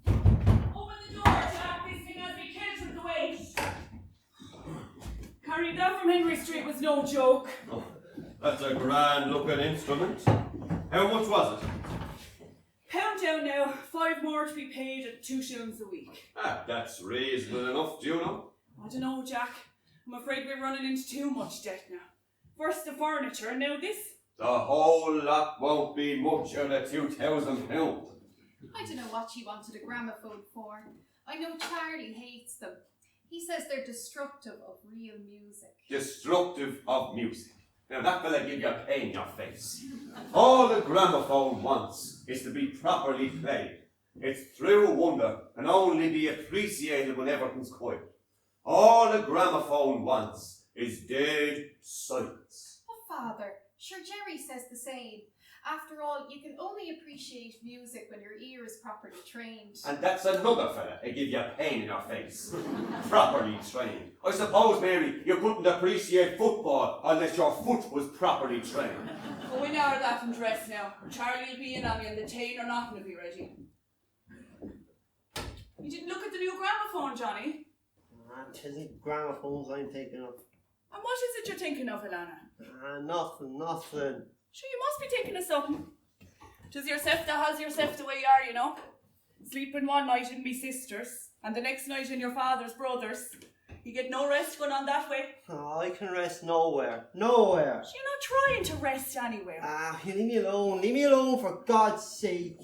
Open the door, Jack. This thing has me killed with the weight. Carrying that from Henry Street was no joke. Oh, that's a grand looking instrument. How much was it? Pound down now, 5 more to be paid at 2 shillings a week. That's reasonable enough, Juno. I don't know, Jack. I'm afraid we're running into too much debt now. First the furniture, and now this. The whole lot won't be much out of £2,000. I don't know what she wanted a gramophone for. I know Charlie hates them. He says they're destructive of real music. Destructive of music. Now that fella give you a pain in your face. All the gramophone wants is to be properly played. It's true wonder and only be appreciated when everything's quiet. All the gramophone wants is dead silence. But Father, sure Jerry says the same. After all, you can only appreciate music when your ear is properly trained. And that's another fella who give you a pain in your face. Properly trained. I suppose, Mary, you couldn't appreciate football unless your foot was properly trained. Oh, we know that and dress now. Charlie will be in on me and the tailor are not going to be ready. You didn't look at the new gramophone, Johnny? Tis the gramophones I'm thinking of. And what is it you're thinking of, Alana? Nothing. Sure, you must be thinking of something. 'Tis yourself that has yourself the way you are, you know. Sleeping one night in me sister's, and the next night in your father's brother's. You get no rest going on that way. Oh, I can rest nowhere. Nowhere. You're not trying to rest anywhere. Ah, you leave me alone. Leave me alone for God's sake.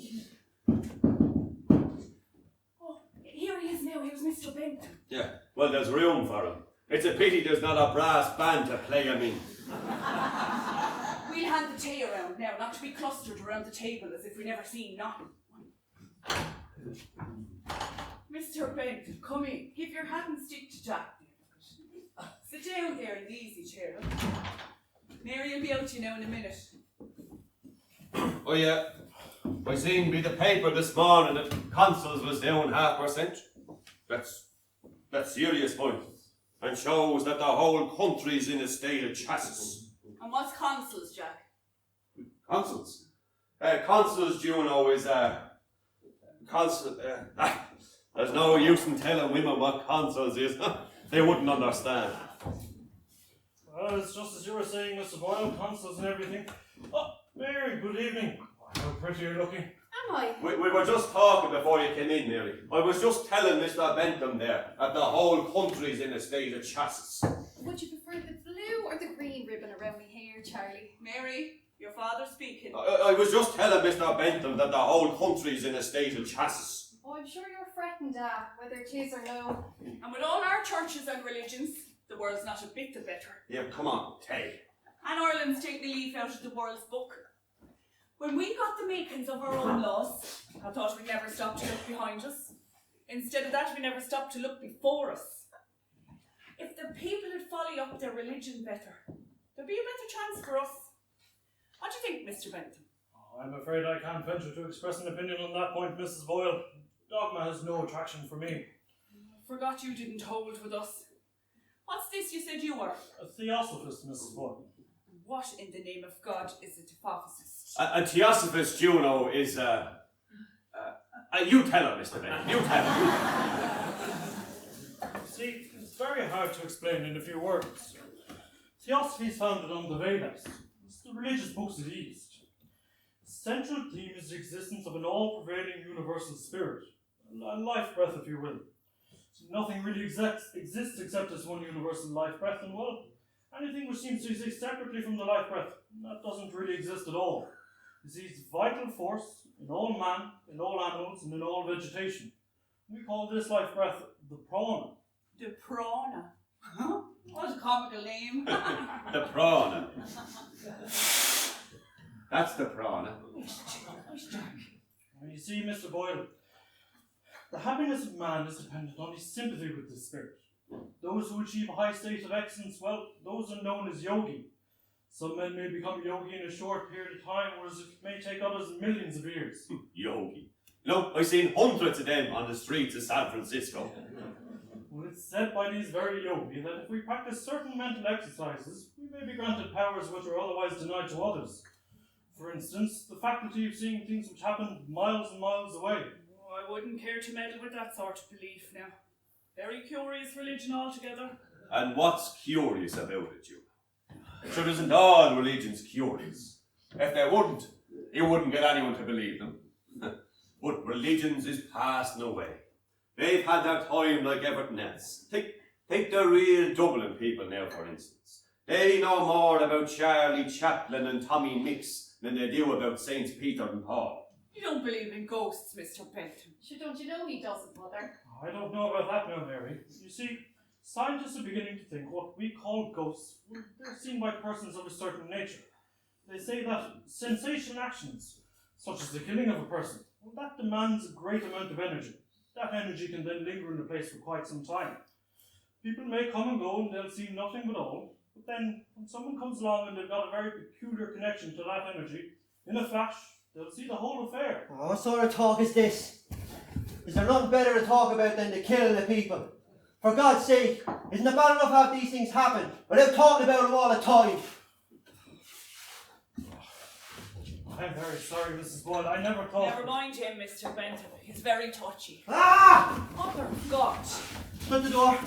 Oh, here he is now. Here's Mr. Benton. Yeah, well, there's room for him. It's a pity there's not a brass band to play him in. We'll hand the tea around now, not to be clustered around the table as if we never seen nothing. Mr. Benton, come in. Give your hat and stick to Jack. Sit down there in the easy chair. Mary will be out to you now in a minute. Oh yeah, I seen by the paper this morning that consols was down 0.5%. That's serious point, and shows that the whole country's in a state of chassis. And what's consols, Jack? Consols? Consols, Juno, is consul. There's no use in telling women what consols is. They wouldn't understand. Well, it's just as you were saying, Mr. Boyle, consoles and everything. Oh, Mary, good evening. How pretty you're looking. Am I? We were just talking before you came in, Mary. I was just telling Mr. Bentham there that the whole country's in a state of chassis. Would you prefer the blue or the green ribbon around me hair, Charlie? Mary, your father's speaking. I was just telling Mr. Bentham that the whole country's in a state of chassis. Oh, I'm sure you're fretting, Dad, whether it is or no. And with all our churches and religions, the world's not a bit the better. Yeah, come on, Tay. And Ireland's taking the leaf out of the world's book. When we got the makings of our own laws, I thought we'd never stop to look behind us. Instead of that, we never stopped to look before us. If the people would follow up their religion better, there'd be a better chance for us. What do you think, Mr. Benton? Oh, I'm afraid I can't venture to express an opinion on that point, Mrs. Boyle. Dogma has no attraction for me. Forgot you didn't hold with us. What's this you said you were? A theosophist, Mrs. Boyle. What in the name of God is a theosophist? A theosophist, Juno, is you tell her, Mr. Bentham. You tell her. See, it's very hard to explain in a few words. Theosophy is founded on the Vedas. It's the religious books of the East. The central theme is the existence of an all-prevailing universal spirit, a life breath, if you will. So nothing really exists except this one universal life breath, and well, anything which seems to exist separately from the life breath, that doesn't really exist at all. It's a vital force in all man, in all animals, and in all vegetation. We call this life breath the prana. The prana. Huh? What a comical name. The prana. That's the prana. You see, Mr. Boyle, the happiness of man is dependent on his sympathy with the spirit. Those who achieve a high state of excellence, well, those are known as yogi. Some men may become yogi in a short period of time, whereas it may take others millions of years. Yogi. Look, I've seen hundreds of them on the streets of San Francisco. Well, it's said by these very yogi that if we practice certain mental exercises, we may be granted powers which are otherwise denied to others. For instance, the faculty of seeing things which happen miles and miles away. Oh, I wouldn't care to meddle with that sort of belief now. Very curious religion altogether. And what's curious about it, you? Sure, isn't all religions curious? If they wouldn't, you wouldn't get anyone to believe them. But religions is passing away. They've had their time like everything else. Take the real Dublin people now, for instance. They know more about Charlie Chaplin and Tommy Mix than they do about Saints Peter and Paul. You don't believe in ghosts, Mr. Benton. Sure, don't you know he doesn't, Mother? I don't know about that now, Mary. You see, scientists are beginning to think what we call ghosts, well, they're seen by persons of a certain nature. They say that sensational actions, such as the killing of a person, well, that demands a great amount of energy. That energy can then linger in a place for quite some time. People may come and go and they'll see nothing but all, but then when someone comes along and they've got a very peculiar connection to that energy, in a flash, they'll see the whole affair. Oh, what sort of talk is this? Is there nothing better to talk about than the killing of people? For God's sake, isn't it bad enough to have these things happen without talking about them all the time? I'm very sorry, Mrs. Boyle. I never thought... Never mind him, Mr. Benton. He's very touchy. Ah! Mother of God. Shut the door.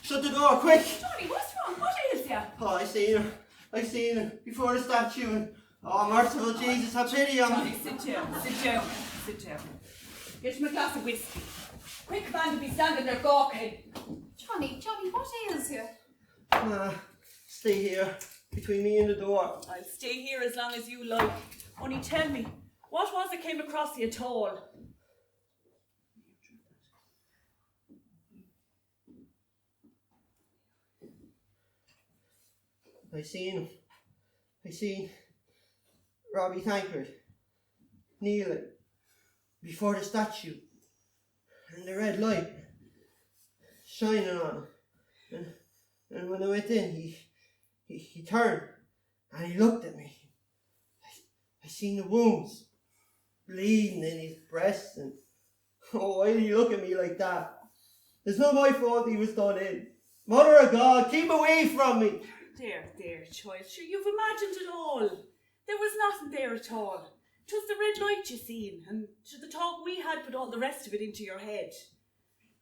Shut the door, quick! Johnny, what's wrong? What ails you? Oh, I seen her. I seen her before the statue and... Oh, merciful Jesus, have pity on Johnny, me. sit down. Sit down. Sit down. Get him a glass of whiskey. Quick man to be standing there gawking. Johnny, what ails you? Stay here, between me and the door. I'll stay here as long as you like. Only tell me, what was it came across you at all? I seen Robbie Tankard kneeling before the statue and the red light shining on him. And when I went in, he turned and he looked at me. I seen the wounds bleeding in his breast, and why did he look at me like that? It's not my fault he was done in. Mother of God, keep away from me! There, child, sure you've imagined it all. There was nothing there at all. 'Twas the red light you seen, and the talk we had put all the rest of it into your head.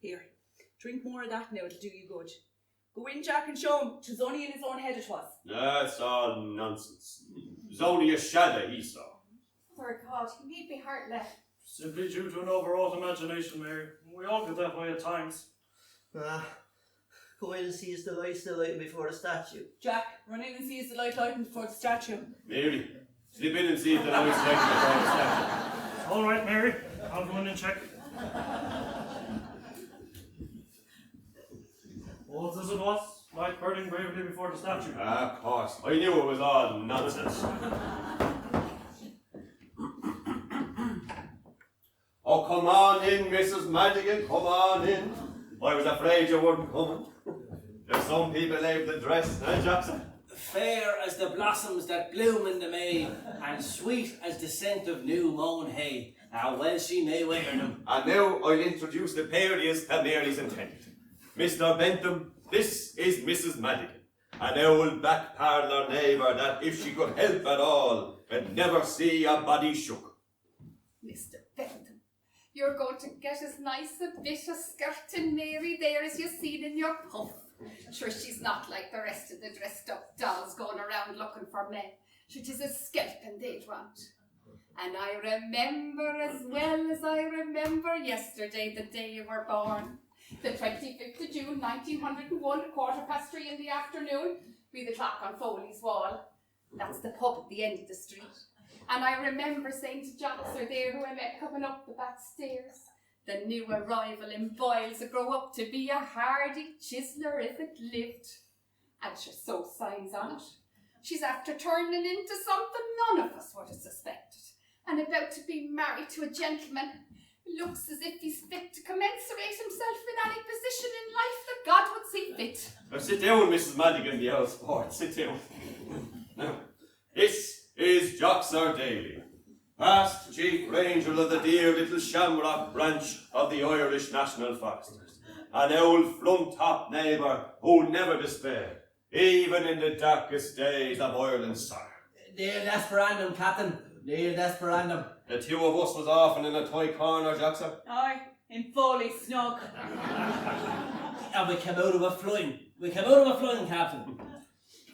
Here, drink more of that now, it'll do you good. Go in, Jack, and show him 'twas only in his own head it was. That's all nonsense. It was only a shadow he saw. For God, he made me heart left. Simply due to an overwrought imagination, Mary. We all get that way at times. Go in and see is the light still lighting before the statue. Jack, run in and see is the light lighting before the statue. Mary, slip in and see if the light's lighting before the statue. All right, Mary. I'll go in and check. What as it was? Light burning bravely before the statue. Of course. I knew it was all nonsense. Oh, come on in, Mrs. Madigan, come on in. I was afraid you weren't coming. There's some people able to dress, eh, Jackson? Fair as the blossoms that bloom in the May, and sweet as the scent of new mown hay. How well she may wear them. And now I'll introduce the pairiest that Mary's intended. Mr. Bentham, this is Mrs. Madigan, an old back parlour neighbour that, if she could help at all, would never see a body shook. Mr. Bentham, you're going to get as nice a bit of skirting Mary there as you've seen in your puff. Sure, she's not like the rest of the dressed up dolls going around looking for men. Sure, 'tis a skelpin they'd want. And I remember as well as I remember yesterday, the day you were born. The 25th of June, 1901, at 3:15 in the afternoon, be the clock on Foley's wall. That's the pub at the end of the street. And I remember saying to Johnson there, who I met coming up the back stairs, the new arrival in Boyles will grow up to be a hardy chiseler if it lived. And she so signs on it. She's after turning into something none of us would have suspected, and about to be married to a gentleman who looks as if he's fit to commensurate himself in any position in life that God would see fit. Now sit down, Mrs. Madigan, the old sport, sit down. Now, this is Joxer Daly, past Chief Ranger of the dear little Shamrock branch of the Irish National Foresters, an old flum-top neighbour who never despaired, even in the darkest days of Ireland's sorrow. Near desperandum, Captain. Near desperandum. The two of us was often in a toy corner, Joxer. Aye, in Foley snug. And we came out of a flying. Captain.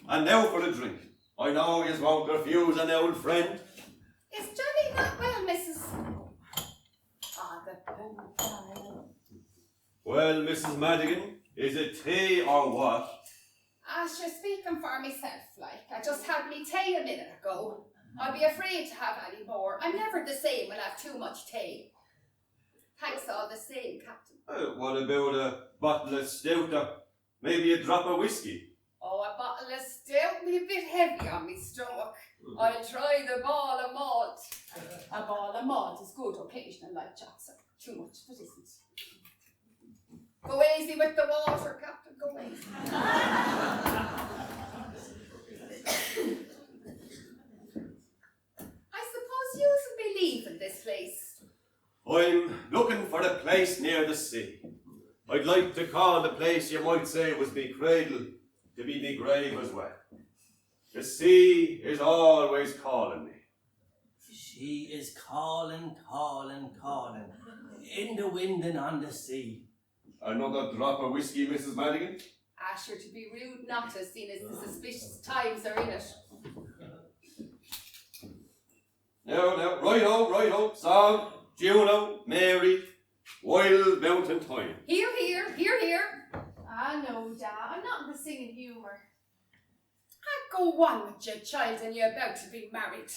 And now for a drink. I know you won't refuse an old friend. Is Johnny not well, Mrs. Ah, the poor child. Well, Mrs. Madigan, is it tea or what? Sure, speaking for myself, like, I just had me tea a minute ago. I'd be afraid to have any more. I'm never the same when I've too much tea. Thanks all the same, Captain. What about a bottle of stout or maybe a drop of whiskey? Oh, a bottle of stout be a bit heavy on me stomach. I'll try the ball of malt. A ball of malt is good occasional, like Jackson. Too much of it isn't. Go easy with the water, Captain, go easy. I suppose you'll be leaving this place. I'm looking for a place near the sea. I'd like to call the place you might say was me cradle to be me grave as well. The sea is always calling me. She is calling. In the wind and on the sea. Another drop of whiskey, Mrs. Madigan? Sure, to be rude not to, seeing as the suspicious times are in it. Now, righto, Sam, Juno, Mary. Wild mountain thyme. Here, here, here, here. Ah, no, Da, I'm not in the singing humour. Go on with your child and you're about to be married.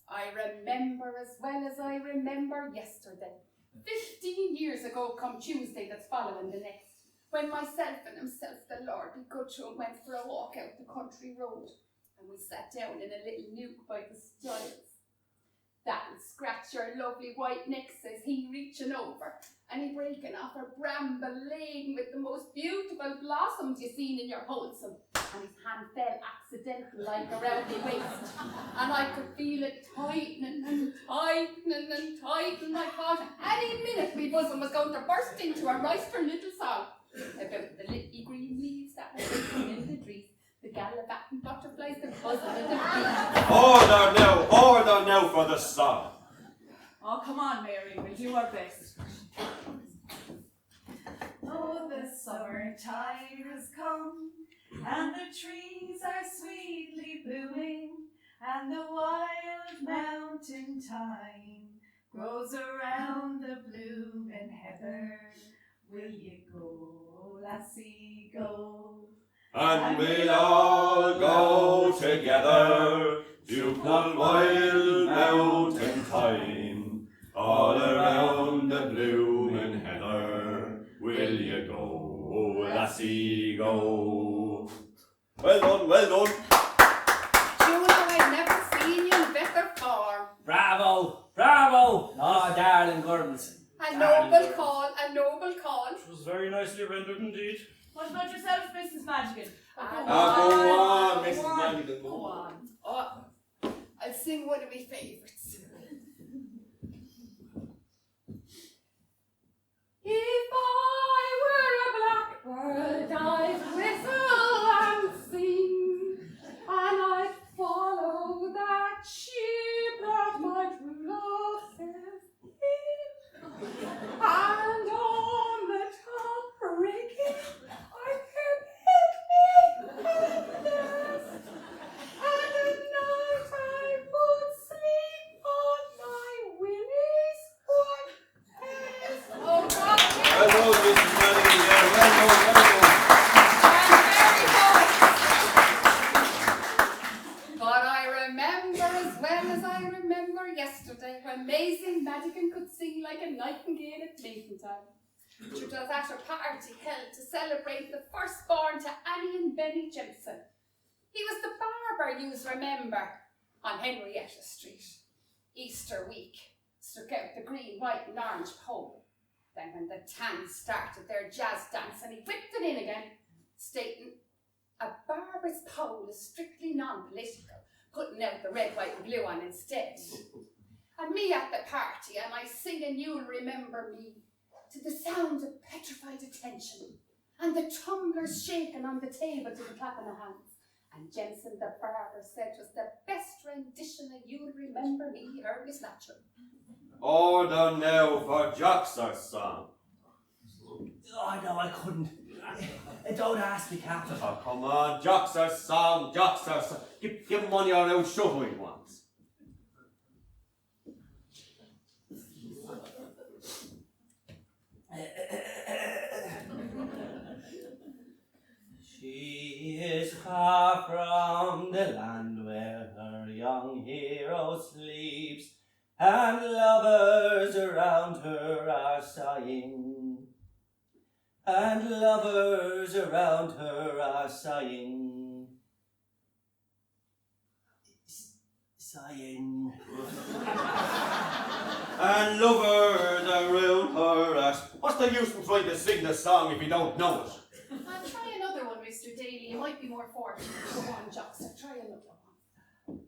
I remember as well as I remember yesterday. 15 years ago come Tuesday that's following the next, when myself and himself, the Lord be good to him, went for a walk out the country road, and we sat down in a little nook by the stiles. That'll scratch your lovely white neck, says he, reaching over, and he breaking off a bramble laden with the most beautiful blossoms you seen in your wholesome, and his hand fell accidental like around my waist, and I could feel it tightening and tightening and tightening. I thought any minute my bosom was going to burst into a ricer little song about the little green leaves that were waving in the trees, the gallivanting butterflies, the buzzing of the bees. Order now for the song. Oh, come on, Mary, we'll do our best. Oh, the summertime has come, and the trees are sweetly blooming, and the wild mountain thyme grows around the blooming heather. Will you go, lassie, go? And we'll all go together to one wild mountain thyme, all around the blooming heather. Will you go, lassie, go? Well done, well done. Juno, I've never seen you in better form. Bravo! Bravo! Oh, darling girls. A noble call, a noble call. It was very nicely rendered indeed. What about yourself, Mrs. Madigan? Go on, Mrs. Madigan, Go on. Oh, I'll sing one of my favourites. If I were a blackbird, I'd whistle and sing, and I'd follow that sheep that my true love says in. And on the top rigging, I'd hear picnic nest, and at night I would sleep on my Willie's white nest. Oh, God. Well done, Mrs. Madigan, well done, well done. But I remember as well as I remember yesterday when Maisie Madigan could sing like a nightingale at mating time. She was at a party held to celebrate the firstborn to Annie and Benny Jimson. He was the barber, yous remember, on Henrietta Street. Easter week stuck out the green, white and orange pole. Then when the Tans started their jazz dance and he whipped it in again, stating, a barber's pole is strictly non-political, putting out the red, white and blue one instead. And me at the party, and I singing You'll Remember Me, to the sound of petrified attention, and the tumblers shaking on the table to the clapping of hands. And Jensen the barber said it was the best rendition of You'll Remember Me he heard his natural. Order now for Joxer's song. Oh, no, I couldn't. Don't ask me, Captain. Oh, come on, Joxer's song, Joxer's song. Give him money or I'll show who he wants. She is far from the land where her young hero sleeps, and lovers around her are sighing, and lovers around her are sighing, sighing. And lovers around her are... What's the use in trying to sing the song if you don't know it? I'll try another one, Mr. Daly. You might be more fortunate. Go on, Joxer, try another one.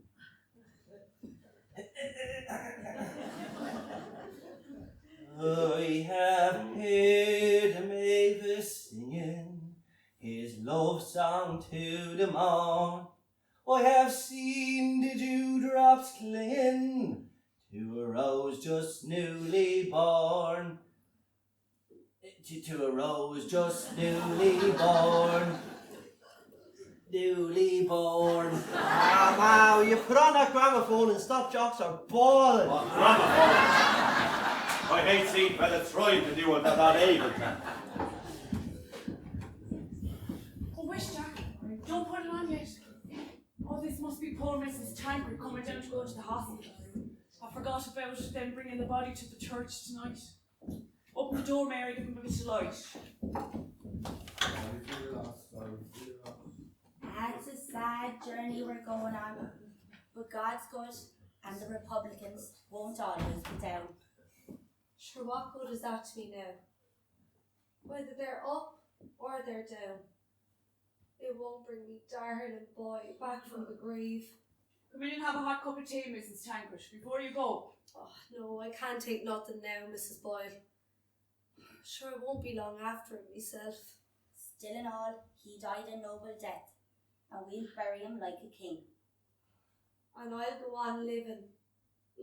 I have heard Mavis singing his love song to the morn. I have seen the dewdrops clinging to a rose just newly born. To a rose just newly born. Newly born. Ah, wow, you put on that gramophone and stop Joxer bawling. What gramophone? I ain't seen fellas trying to do what they're not able to. Oh, wish, Jack. Don't put it on yet. Oh, this must be poor Mrs. Tankard coming down to go to the hospital. I forgot about them bringing the body to the church tonight. Open the door, Mary, give them a bit of light. It's a sad journey we're going on, but God's good and the Republicans won't always be down. Sure, what good is that to me now? Whether they're up or they're down, it won't bring me darling boy back from the grave. Come in and have a hot cup of tea, Mrs. Tankard, before you go. Oh, no, I can't take nothing now, Mrs. Boyle. Sure, it won't be long after it myself. Still in all, he died a noble death, and we'll bury him like a king. And I'll go on living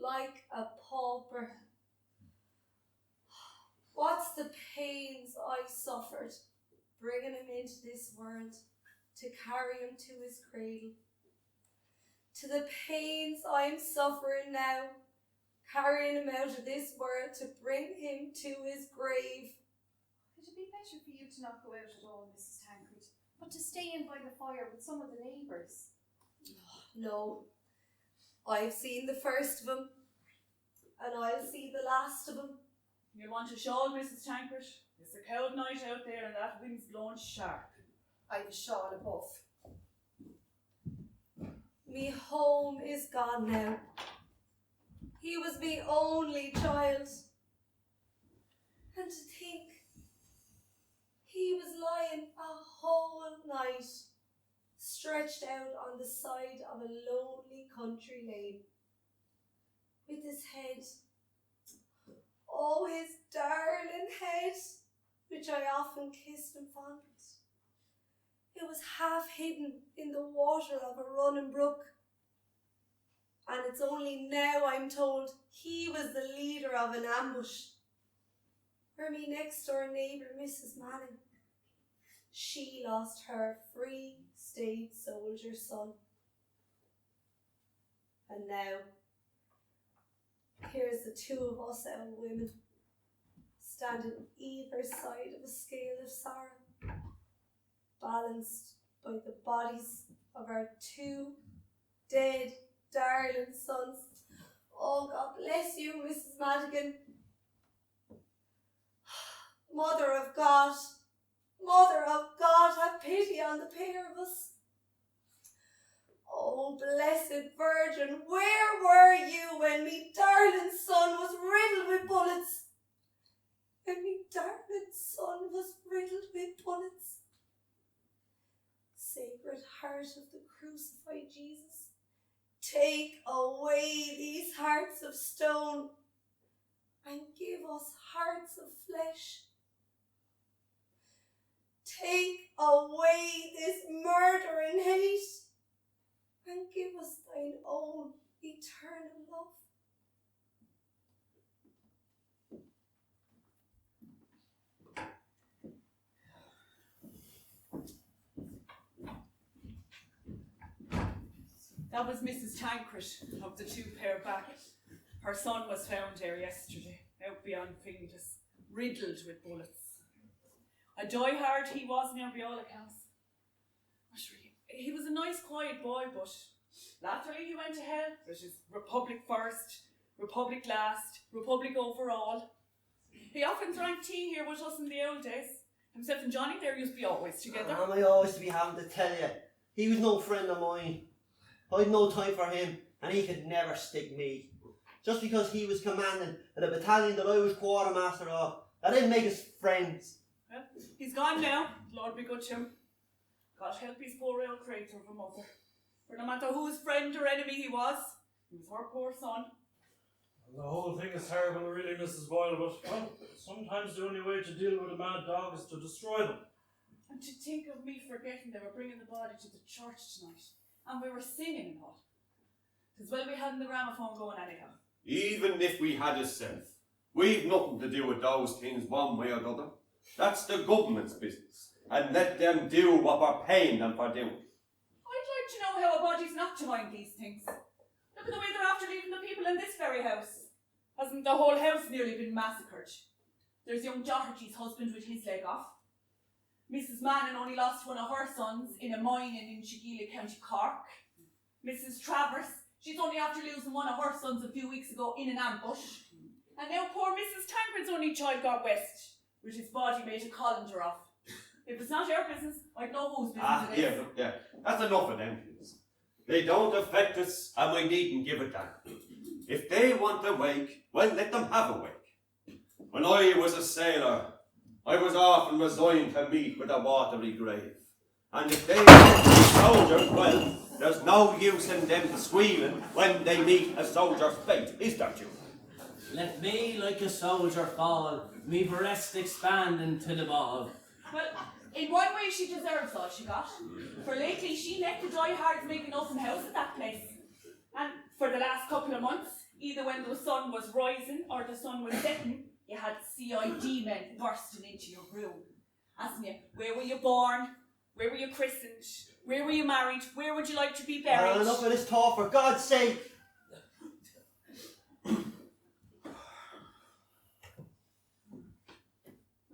like a pauper. What's the pains I suffered bringing him into this world to carry him to his cradle? To the pains I'm suffering now, carrying him out of this world to bring him to his grave. It'd be better for you to not go out at all, Mrs. Tankard, but to stay in by the fire with some of the neighbours. No, I've seen the first of them, and I'll see the last of them. You want a shawl, Mrs. Tankard? It's a cold night out there and that wind's blowing sharp. I've a shawl above. Me home is gone now. He was me only child. And to think, he was lying a whole night, stretched out on the side of a lonely country lane, with his head, oh, his darling head, which I often kissed and fondled. It was half hidden in the water of a running brook. And it's only now I'm told he was the leader of an ambush. Or me next door neighbour, Mrs. Manning. She lost her free state soldier son. And now, here's the two of us old women, standing either side of a scale of sorrow, balanced by the bodies of our two dead darling sons. Oh, God bless you, Mrs. Madigan. Mother of God, have pity on the pair of us. Oh, blessed Virgin, where were you when me darling son was riddled with bullets? When me darling son was riddled with bullets. Sacred Heart of the crucified Jesus, take away these hearts of stone and give us hearts of flesh. Take away this murdering hate and give us thine own eternal love. That was Mrs. Tankard of the two pair back. Her son was found there yesterday, out beyond Finglas, riddled with bullets. A die-hard he was now by all accounts. He was a nice quiet boy, but latterly he went to hell. It is Republic first, Republic last, Republic overall. He often drank tea here with us in the old days. Himself and Johnny there used to be always together. I always to be having to tell you, he was no friend of mine. I'd no time for him, and he could never stick me. Just because he was commanding in a battalion that I was quartermaster of, that didn't make us friends. Well, he's gone now. Lord be good to him. God help his poor old creator of a mother. For no matter whose friend or enemy he was her poor son. The whole thing is terrible, really, Mrs. Boyle, but well, sometimes the only way to deal with a mad dog is to destroy them. And to think of me forgetting they were bringing the body to the church tonight. And we were singing and all. 'Tis well we hadn't the gramophone going anyhow. Even if we had a sense, we've nothing to do with those things one way or the other. That's the government's business, and let them do what we're paying them for doing. I'd like to know how a body's not to mind these things. Look at the way they're after leaving the people in this very house. Hasn't the whole house nearly been massacred? There's young Doherty's husband with his leg off. Mrs. Mannon only lost one of her sons in a mine in Inchigeelagh, County Cork. Mrs. Travers, she's only after losing one of her sons a few weeks ago in an ambush. And now poor Mrs. Tancred's only child got west, with his body made a colander of. If it's not your business, I'd know whose business it is. Yeah. That's enough of them things. They don't affect us, and we needn't give a damn. If they want a wake, well, let them have a wake. When I was a sailor, I was often resigned to meet with a watery grave. And if they want to be soldiers, well, there's no use in them squealing when they meet a soldier's fate, is there, Juno? Let me like a soldier fall, me breast expanding to the ball. Well, in one way she deserves all she got. For lately she left the diehards making open house at that place. And for the last couple of months, either when the sun was rising or the sun was setting, you had CID men bursting into your room, asking you, where were you born? Where were you christened? Where were you married? Where would you like to be buried? Enough of this talk, for God's sake. Put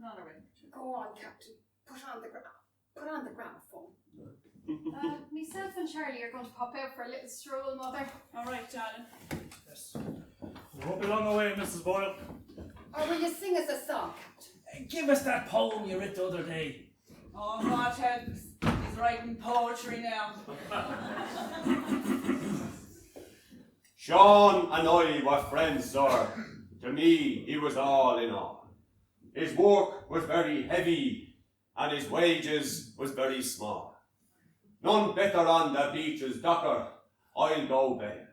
on a ring. Go on, Captain. Put on the gramophone. Myself and Charlie are going to pop out for a little stroll, Mother. All right, darling. Yes. We won't be long away, Mrs. Boyle. Or will you sing us a song, Captain? Give us that poem you wrote the other day. Oh, God helps. He's writing poetry now. Sean and I were friends, sir. To me, he was all in all. His work was very heavy, and his wages was very small. None better on the beaches, docker, I'll go bail.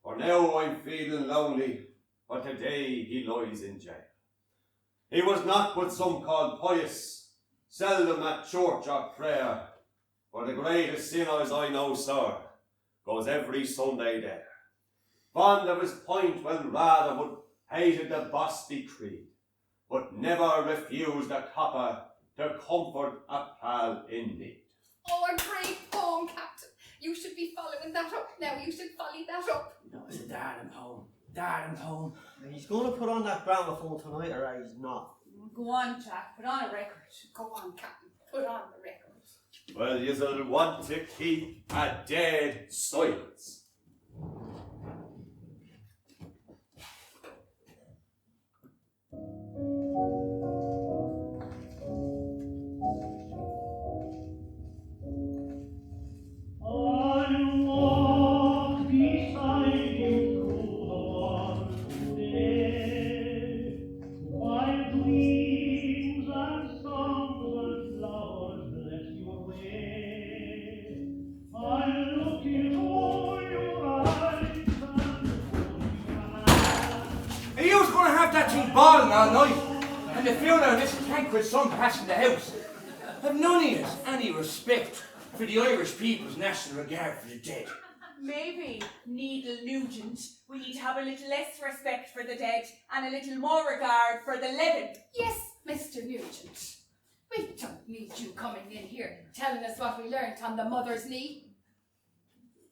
For now I'm feeling lonely, for today he lies in jail. He was not what some call pious, seldom at church or prayer, for the greatest sinner as I know, sir, goes every Sunday there. Fond of his point, well rather would hated the Bosby creed, but never refused a copper to comfort a pal in need. Oh, a great poem, Captain. You should be following that up now. You should follow that up. No, it's a darling poem. Darling poem. He's going to put on that gramophone tonight, or he's not. Go on, Jack. Put on a record. Go on, Captain. Put on the record. Well, you'll want to keep a dead silence. Balling all night, and the funeral of this Tancred's son passing the house. Have none of you any respect for the Irish people's national regard for the dead? Maybe, Needle Nugent, we need to have a little less respect for the dead and a little more regard for the living. Yes, Mr. Nugent. We don't need you coming in here telling us what we learnt on the mother's knee.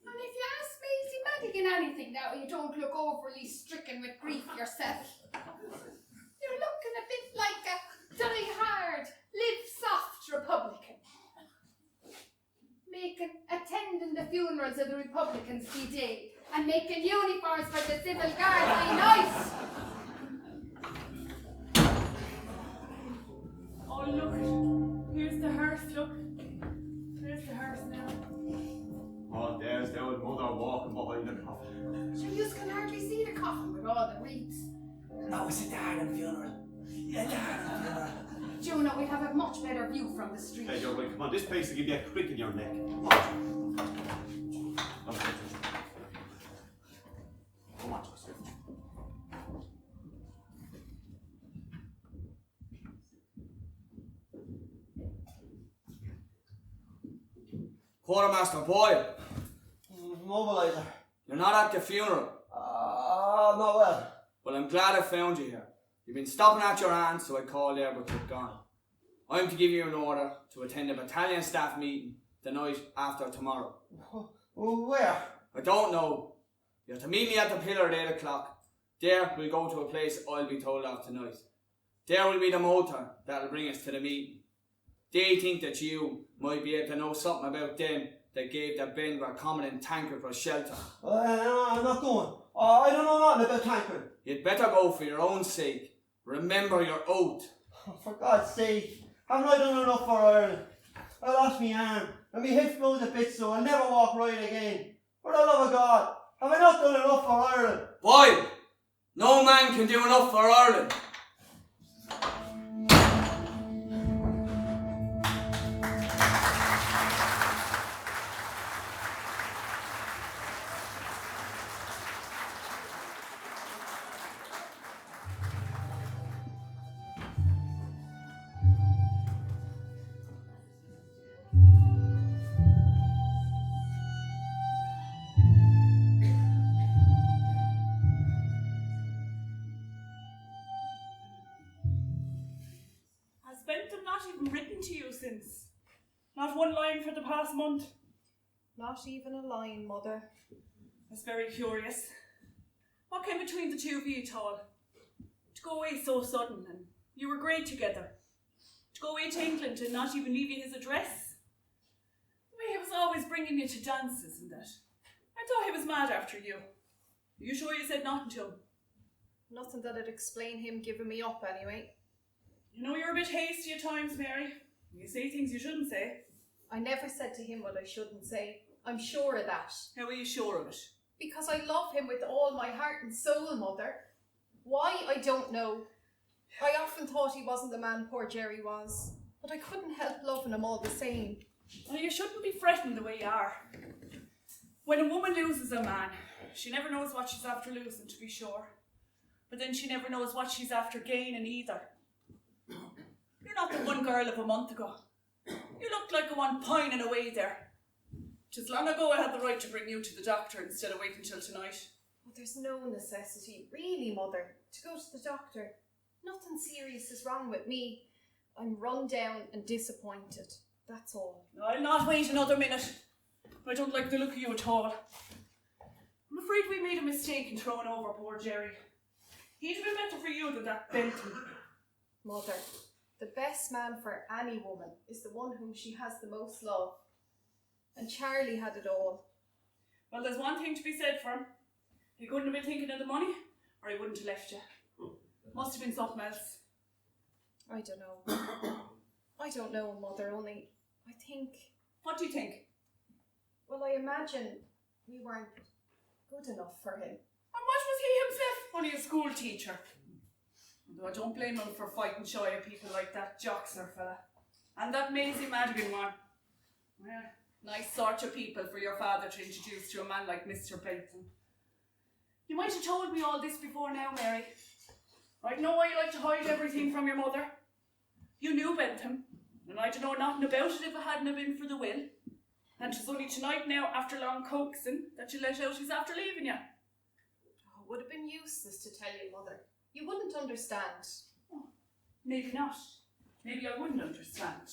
And if you ask Maisie Madigan anything now, you don't look overly stricken with grief yourself. You're looking a bit like a die-hard, live-soft Republican. Attending the funerals of the Republicans be day, and making uniforms for the civil guard be nice. Oh, look. Here's the hearse, look. There's the hearse now. Oh, there's the old mother walking behind the coffin. So you can hardly see the coffin with all the wreaths. No, it's a darling funeral. A darling funeral. Juno, we have a much better view from the street. Hey, you're right. Come on, this place will give you a crick in your neck. Come on, Joseph. Quartermaster Boyle, Mobiliser. you're not at the funeral. Not well. Well, I'm glad I found you here. You've been stopping at your aunt, so I called there, but you're gone. I'm to give you an order to attend a battalion staff meeting the night after tomorrow. Where? I don't know. You have to meet me at the pillar at 8 o'clock. There we'll go to a place I'll be told of tonight. There will be the motor that'll bring us to the meeting. They think that you might be able to know something about them that gave the Bend where Common and Tankard was shelter. I'm not going. I don't know nothing about Tankard. You'd better go for your own sake. Remember your oath. Oh, for God's sake, haven't I done enough for Ireland? I lost my arm, and my hip blows a bit, so I'll never walk right again. For the love of God, have I not done enough for Ireland? Boy, no man can do enough for Ireland. Has Bentham not even written to you since? Not one line for the past month? Not even a line, Mother. That's very curious. What came between the two of you at all? To go away so sudden, and you were great together. To go away to England and not even leave you his address. The way he was always bringing you to dances and that. I thought he was mad after you. Are you sure you said nothing to him? Nothing that'd explain him giving me up anyway. You know you're a bit hasty at times, Mary. You say things you shouldn't say. I never said to him what I shouldn't say. I'm sure of that. How are you sure of it? Because I love him with all my heart and soul, Mother. Why, I don't know. I often thought he wasn't the man poor Jerry was, but I couldn't help loving him all the same. Well, you shouldn't be fretting the way you are. When a woman loses a man, she never knows what she's after losing, to be sure. But then she never knows what she's after gaining either. You're not the one girl of a month ago. You looked like a one pining away there. 'Tis long ago I had the right to bring you to the doctor instead of waiting till tonight. But there's no necessity, really, Mother, to go to the doctor. Nothing serious is wrong with me. I'm run down and disappointed. That's all. I'll not wait another minute. I don't like the look of you at all. I'm afraid we made a mistake in throwing over poor Jerry. He'd have been better for you than that Benton. Mother, the best man for any woman is the one whom she has the most love. And Charlie had it all. Well, there's one thing to be said for him. He couldn't have been thinking of the money, or he wouldn't have left you. Must have been something else. I don't know. I don't know, Mother, only I think... What do you think? Well, I imagine we weren't good enough for him. And what was he himself? Only a school teacher. Though I don't blame him for fighting shy of people like that Joxer fella. And that Maisie Madigan one. Well, nice sort of people for your father to introduce to a man like Mr. Benton. You might have told me all this before now, Mary. I know why you like to hide everything from your mother. You knew Bentham, and I'd know nothing about it if it hadn't have been for the will. And 'tis only tonight now, after long coaxing, that you let out he's after leaving you. Oh, it would have been useless to tell you, Mother. You wouldn't understand. Oh, maybe not. Maybe I wouldn't understand.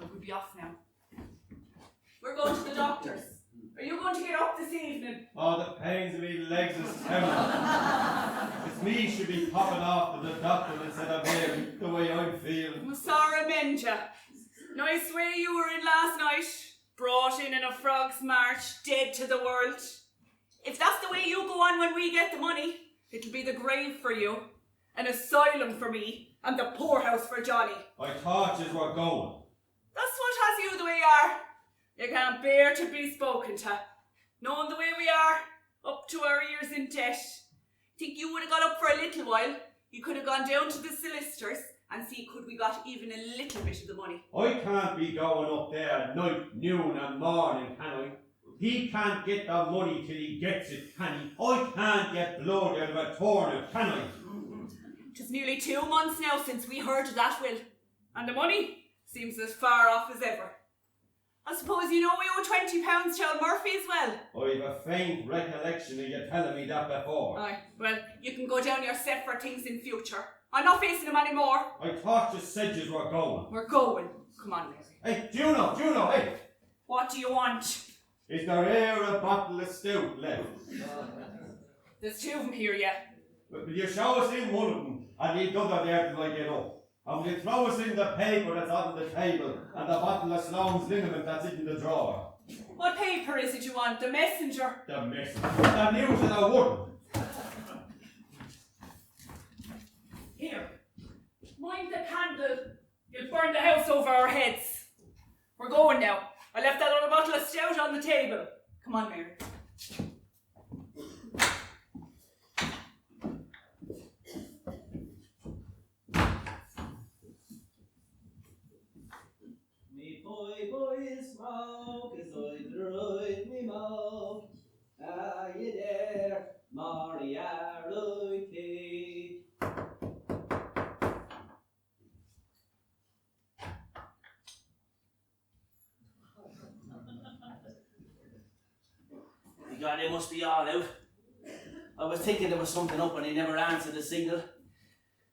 I would be off now. We're going to the doctor's. Are you going to get up this evening? Oh, the pains of me legs is terrible. It's me should be popping off to the doctor instead of him, the way I'm feeling. I'm sorry, Menja. Nice way you were in last night. Brought in a frog's march, dead to the world. If that's the way you go on when we get the money, it'll be the grave for you, an asylum for me, and the poorhouse for Johnny. I thought yous were going. That's what has you the way you are. You can't bear to be spoken to. Knowing the way we are, up to our ears in debt. Think you would have got up for a little while? You could have gone down to the solicitors and see could we got even a little bit of the money. I can't be going up there at night, noon and morning, can I? He can't get the money till he gets it, can he? I can't get blood out of a turnip, can I? 'Tis nearly 2 months now since we heard of that will. And the money seems as far off as ever. I suppose you know we owe £20 to Al Murphy as well. I've a faint recollection of you telling me that before. Aye, well, you can go down your set for things in future. I'm not facing him anymore. I thought you said you were going. We're going. Come on, Mary. Hey, Juno, hey! What do you want? Is there e'er a bottle of stout left? There's two of them here, yeah. But will you show us in one of them and leave the other there till I get up? And will you throw us in the paper that's on the table and the bottle of Sloan's liniment that's in the drawer? What paper is it you want? The Messenger? The messenger. The news in a wooden. Here. Mind the candle. You'll burn the house over our heads. We're going now. I left that other bottle of stout on the table. Come on, Mary. Me boy smoke as I drive me mouth. Are you there, Moriarty? God, they must be all out. I was thinking there was something up and he never answered the signal.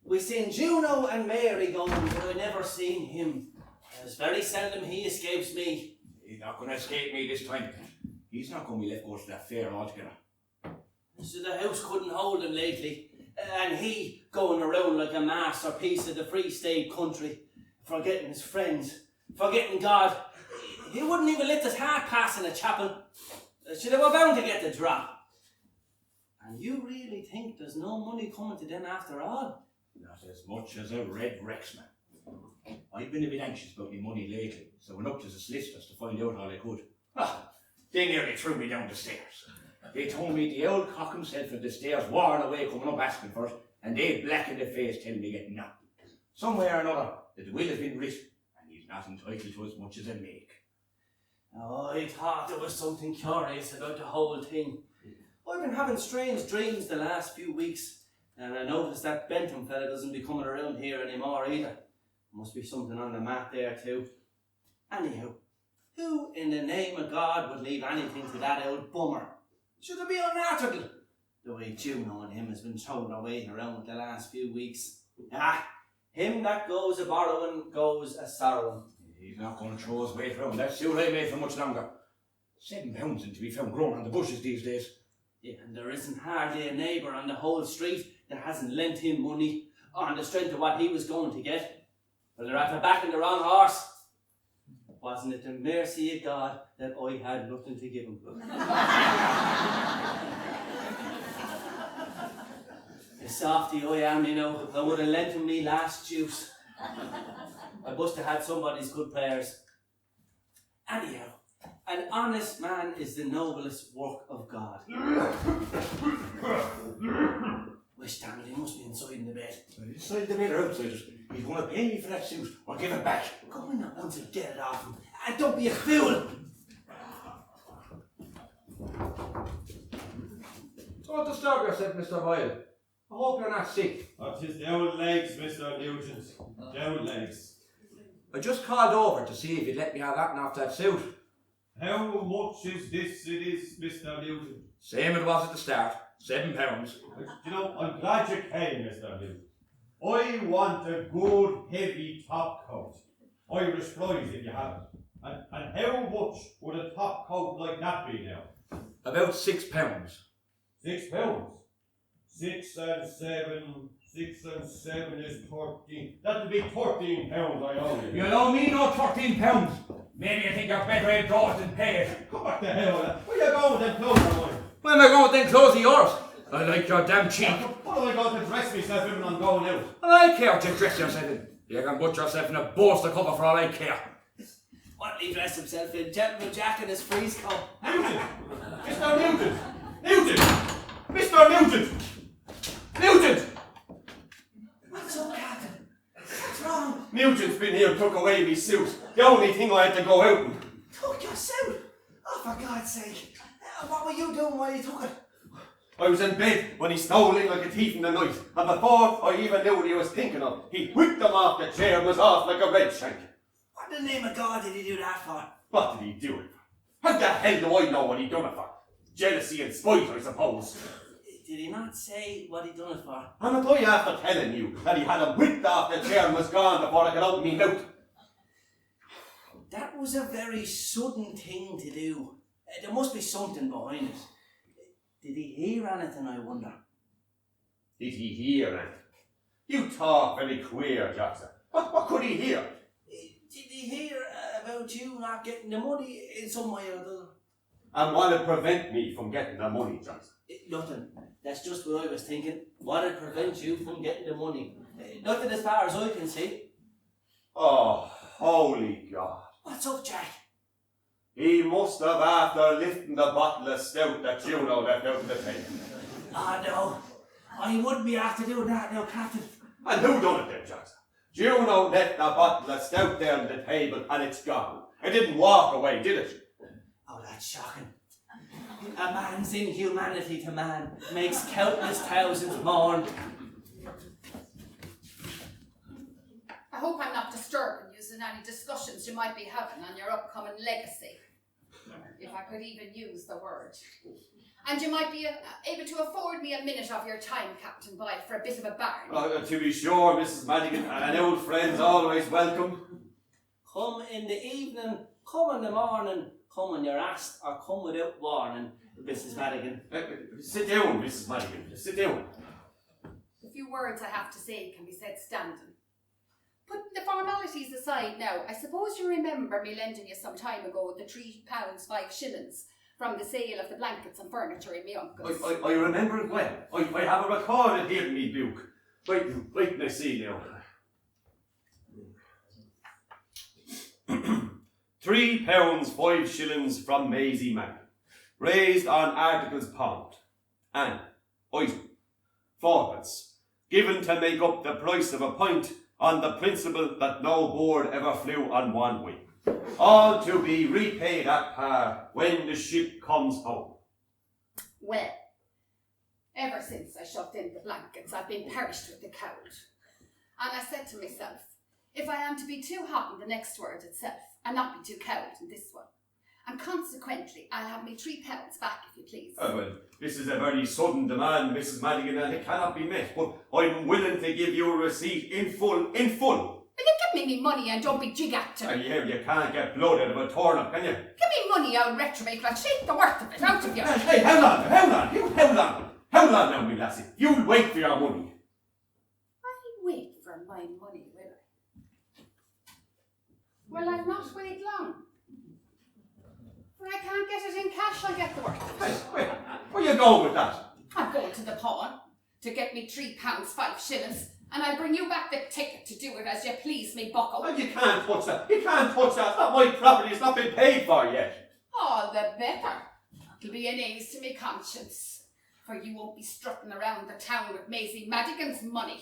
We seen Juno and Mary going, but I never seen him. It's very seldom he escapes me. He's not going to escape me this time. He's not going to be left go to that fair altogether. So the house couldn't hold him lately. And he going around like a masterpiece of the Free State country, forgetting his friends, forgetting God. He wouldn't even lift his heart pass in a chapel. So they were bound to get the drop. And you really think there's no money coming to them after all? Not as much as a red Rexman. I've been a bit anxious about my money lately, so I went up to the solicitors to find out all I could. They nearly threw me down the stairs. They told me the old cock himself at the stairs warring away coming up asking for it, and they black in the face telling me getting nothing. Some way or another, that the will has been written, and he's not entitled to as much as a make. Oh, I thought there was something curious about the whole thing. I've been having strange dreams the last few weeks, and I noticed that Bentham fella doesn't be coming around here anymore either. Must be something on the map there too. Anyhow, who in the name of God would leave anything to that old bummer? Should there be an article? The way Juno and him has been thrown away around the last few weeks. Him that goes a borrowing goes a sorrowing. He's not going to throw his weight around that suit I made for much longer. £7 isn't to be found growing on the bushes these days. Yeah, and there isn't hardly a neighbour on the whole street that hasn't lent him money on the strength of what he was going to get. But they're after backing the wrong horse. Wasn't it the mercy of God that I had nothing to give him? The softy I am, you know, I would have lent him me last juice. I must have had somebody's good prayers. Anyhow, an honest man is the noblest work of God. Wish damn it, he must be inside in the bed. Inside the bed or outside it? He's going to pay me for that suit or give it back. Go in at once and get it off him. And don't be a fool! Don't disturb yourself, Mr. Boyle. I hope you're not sick. That is the old legs, Mr. Nugent. The old legs. I just called over to see if you'd let me have that off that suit. How much is this it is, Mr. Nugent? Same it was at the start, £7. You know, I'm glad you came, Mr. Nugent. I want a good, heavy top coat. Irish flies if you have it. And how much would a top coat like that be now? About £6. £6? 6 and 7 is 13. That'll be £13 I owe you. You owe me no £13. Maybe you think you're better at draws than pay it. What the hell? Where you going with them clothes of mine? Where am I going with them clothes of yours? I like your damn cheek. What am I going to dress myself in when I'm going out? I care what you dress yourself in. You can put yourself in a bolster cover for all I care. What'll he dress himself in? Gentleman Jack and his frieze coat. Nugent! Mr. Nugent! Nugent! Mr. Nugent! Nugent! What's up, Captain? What's wrong? Nugent's been here and took away me suit. The only thing I had to go out in. Took your suit? Oh, for God's sake. What were you doing while he took it? I was in bed when he stole in like a thief in the night, and before I even knew what he was thinking of, he whipped them off the chair and was off like a red shank. What in the name of God did he do that for? What did he do it for? How the hell do I know what he done it for? Jealousy and spite, I suppose. Did he not say what he done it for? And I after telling you that he had him whipped off the chair and was gone before I could open me mouth. That was a very sudden thing to do. There must be something behind it. Did he hear anything, I wonder? Did he hear anything? You talk very queer, Jackson. What could he hear? Did he hear about you not getting the money in some way or other? And what'd prevent me from getting the money, Jackson? Nothing. That's just what I was thinking. What'd prevent you from getting the money? Nothing as far as I can see. Oh, holy God. What's up, Jack? He must have after lifting the bottle of stout that Juno left out of the tank. Ah, no. I wouldn't be after doing that now, Captain. And who done it then, Jackson? Juno left the bottle of stout there on the table and it's gone. It didn't walk away, did it? Oh, that's shocking. A man's inhumanity to man makes countless thousands mourn. I hope I'm not disturbing you in any discussions you might be having on your upcoming legacy, if I could even use the word. And you might be able to afford me a minute of your time, Captain Boyle, for a bit of a barn. To be sure, Mrs. Madigan, an old friend's always welcome. Come in the evening, come in the morning, come when you're asked, or come without warning, Mrs. Madigan. Sit down, Mrs. Madigan, sit down. The few words I have to say can be said standing. Putting the formalities aside now, I suppose you remember me lending you some time ago the £3 5 from the sale of the blankets and furniture in my uncle's. I remember it well. I have a record here in me book. Wait, I see now. £3 5 from Maisie Madigan, raised on articles pound, and item 4pence, given to make up the price of a pint on the principle that no board ever flew on one wing. All to be repaid at par when the ship comes home. Well, ever since I shoved in the blankets, I've been perished with the cold. And I said to myself, if I am to be too hot in the next word itself, and not be too cold in this one, and consequently I'll have me £3 back, if you please. Oh, well, this is a very sudden demand, Mrs. Madigan, and it cannot be met, but I'm willing to give you a receipt in full. Will you give me money and don't be jig acting? Yeah, you can't get blood out of a turnip, can you? Give me money, I'll retromake, I'll shake the worth of it out of you. Hey, hold on now, me lassie. You'll wait for your money. I'll wait for my money, will I? Well, I'll not wait long. For I can't get it in cash, I'll get the worth of it. Where you going with that? I'm going to the pawn to get me £3 5 and I'll bring you back the ticket to do it as you please, me bucko. Oh, you can't touch that. It's not my property. It's not been paid for yet. Oh, the better. It'll be an ease to me conscience, for you won't be strutting around the town with Maisie Madigan's money.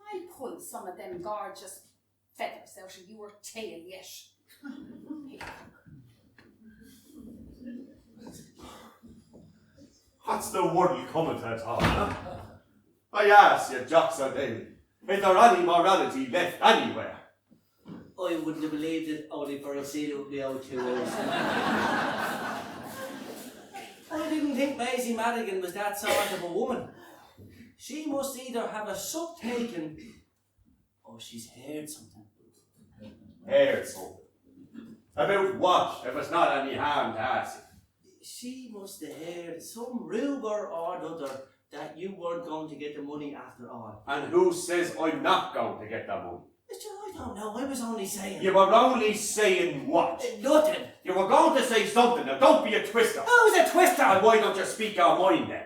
I'll pull some of them gorgeous feathers out of your tail yet. What's the world coming to at all, huh? I ask you, Joxer Daly, is there any morality left anywhere? I wouldn't have believed it only for a scene with the old 2 hours. I didn't think Maisie Madigan was that sort of a woman. She must either have a sup taken or she's heard something. Heard something? About what, if it's not any harm to ask? She must have heard some rumour or another that you weren't going to get the money after all. And who says I'm not going to get that money? Mister, I don't know, I was only saying... You were only saying what? Nothing. You were going to say something, now don't be a twister. Who's a twister? And why don't you speak your mind then?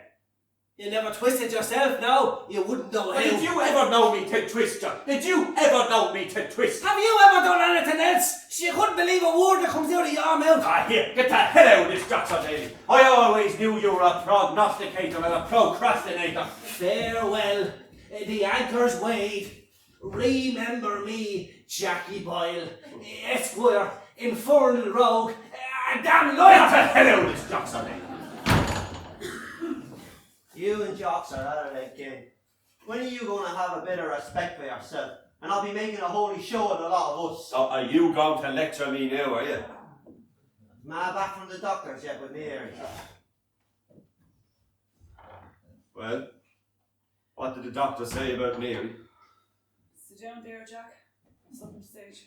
You never twisted yourself, no? You wouldn't know how. Did you ever know me to twist you? Did you ever know me to twist? Have you ever done anything else? You couldn't believe a word that comes out of your mouth. Ah, here, get the hell out of this, Jackson Daly. I always knew you were a prognosticator and a procrastinator. Farewell. The anchor's weighed. Remember me, Jackie Boyle, Esquire, infernal rogue, damn lawyer. Get the hell out of this, Jackson Daly. You and Jocks are at it again. When are you going to have a bit of respect for yourself? And I'll be making a holy show of the lot of us. So are you going to lecture me now, are you? Ma back from the doctors yet with me, Harry? Well, what did the doctor say about Mary? Sit down there, Jack. Something to say to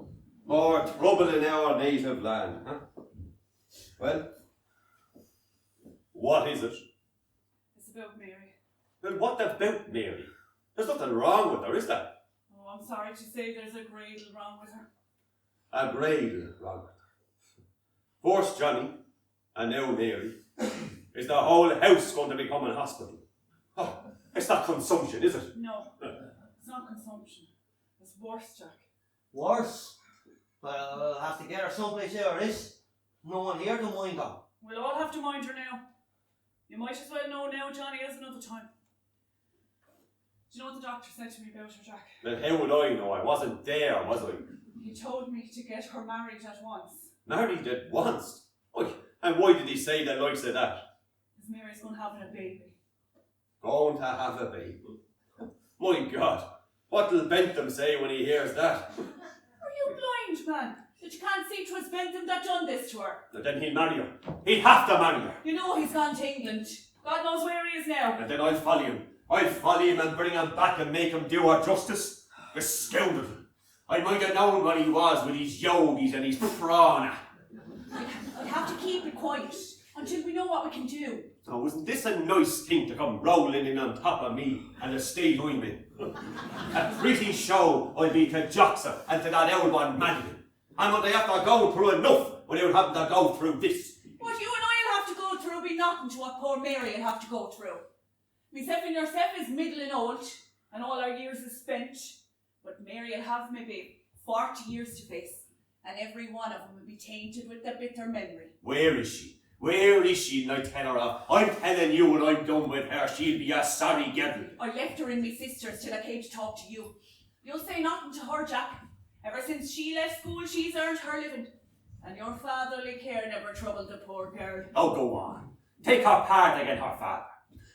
you. More trouble in our native land, huh? Well, What is it? It's about Mary. Well, what about Mary? There's nothing wrong with her, is there? Oh, I'm sorry to say there's a great deal wrong with her. A great deal wrong with her. First Johnny, and now Mary. Is the whole house going to become an hospital? Oh, it's not consumption, is it? No, it's not consumption. It's worse, Jack. Worse? Well, I'll have to get her someplace out of this. No one here to mind her. We'll all have to mind her now. You might as well know now, Johnny, as another time. Do you know what the doctor said to me about her, Jack? Well, how would I know? I wasn't there, was I? He told me to get her married at once. Married at once? Oh, and why did he say the likes of that? Because Mary's going to have a baby. Going to have a baby? My God, what'll Bentham say when he hears that? Are you blind, man? That you can't see 'twas Bentham that done this to her? And then he'll marry her. He'll have to marry her. You know he's gone to England. God knows where he is now. And then I'll follow him. I'll follow him and bring him back and make him do her justice. The scoundrel. I might have known what he was with his yogis and his prana. I'd have to keep it quiet until we know what we can do. Now, isn't this a nice thing to come rolling in on top of me and the state I'm in? A pretty show I'll be to Joxer and to that old one Mannigan. And will they have to go through enough without having to go through this? What you and I'll have to go through will be nothing to what poor Mary will have to go through. Myself and yourself is middling old, and all our years is spent. But Mary will have maybe 40 years to face, and every one of them will be tainted with a bitter memory. Where is she? Where is she? And I tell her off. I'm telling you when I'm done with her, she'll be a sorry girl. I left her in my sister's till I came to talk to you. You'll say nothing to her, Jack. Ever since she left school, she's earned her living. And your fatherly care never troubled the poor girl. Oh, go on. Take her part against her father.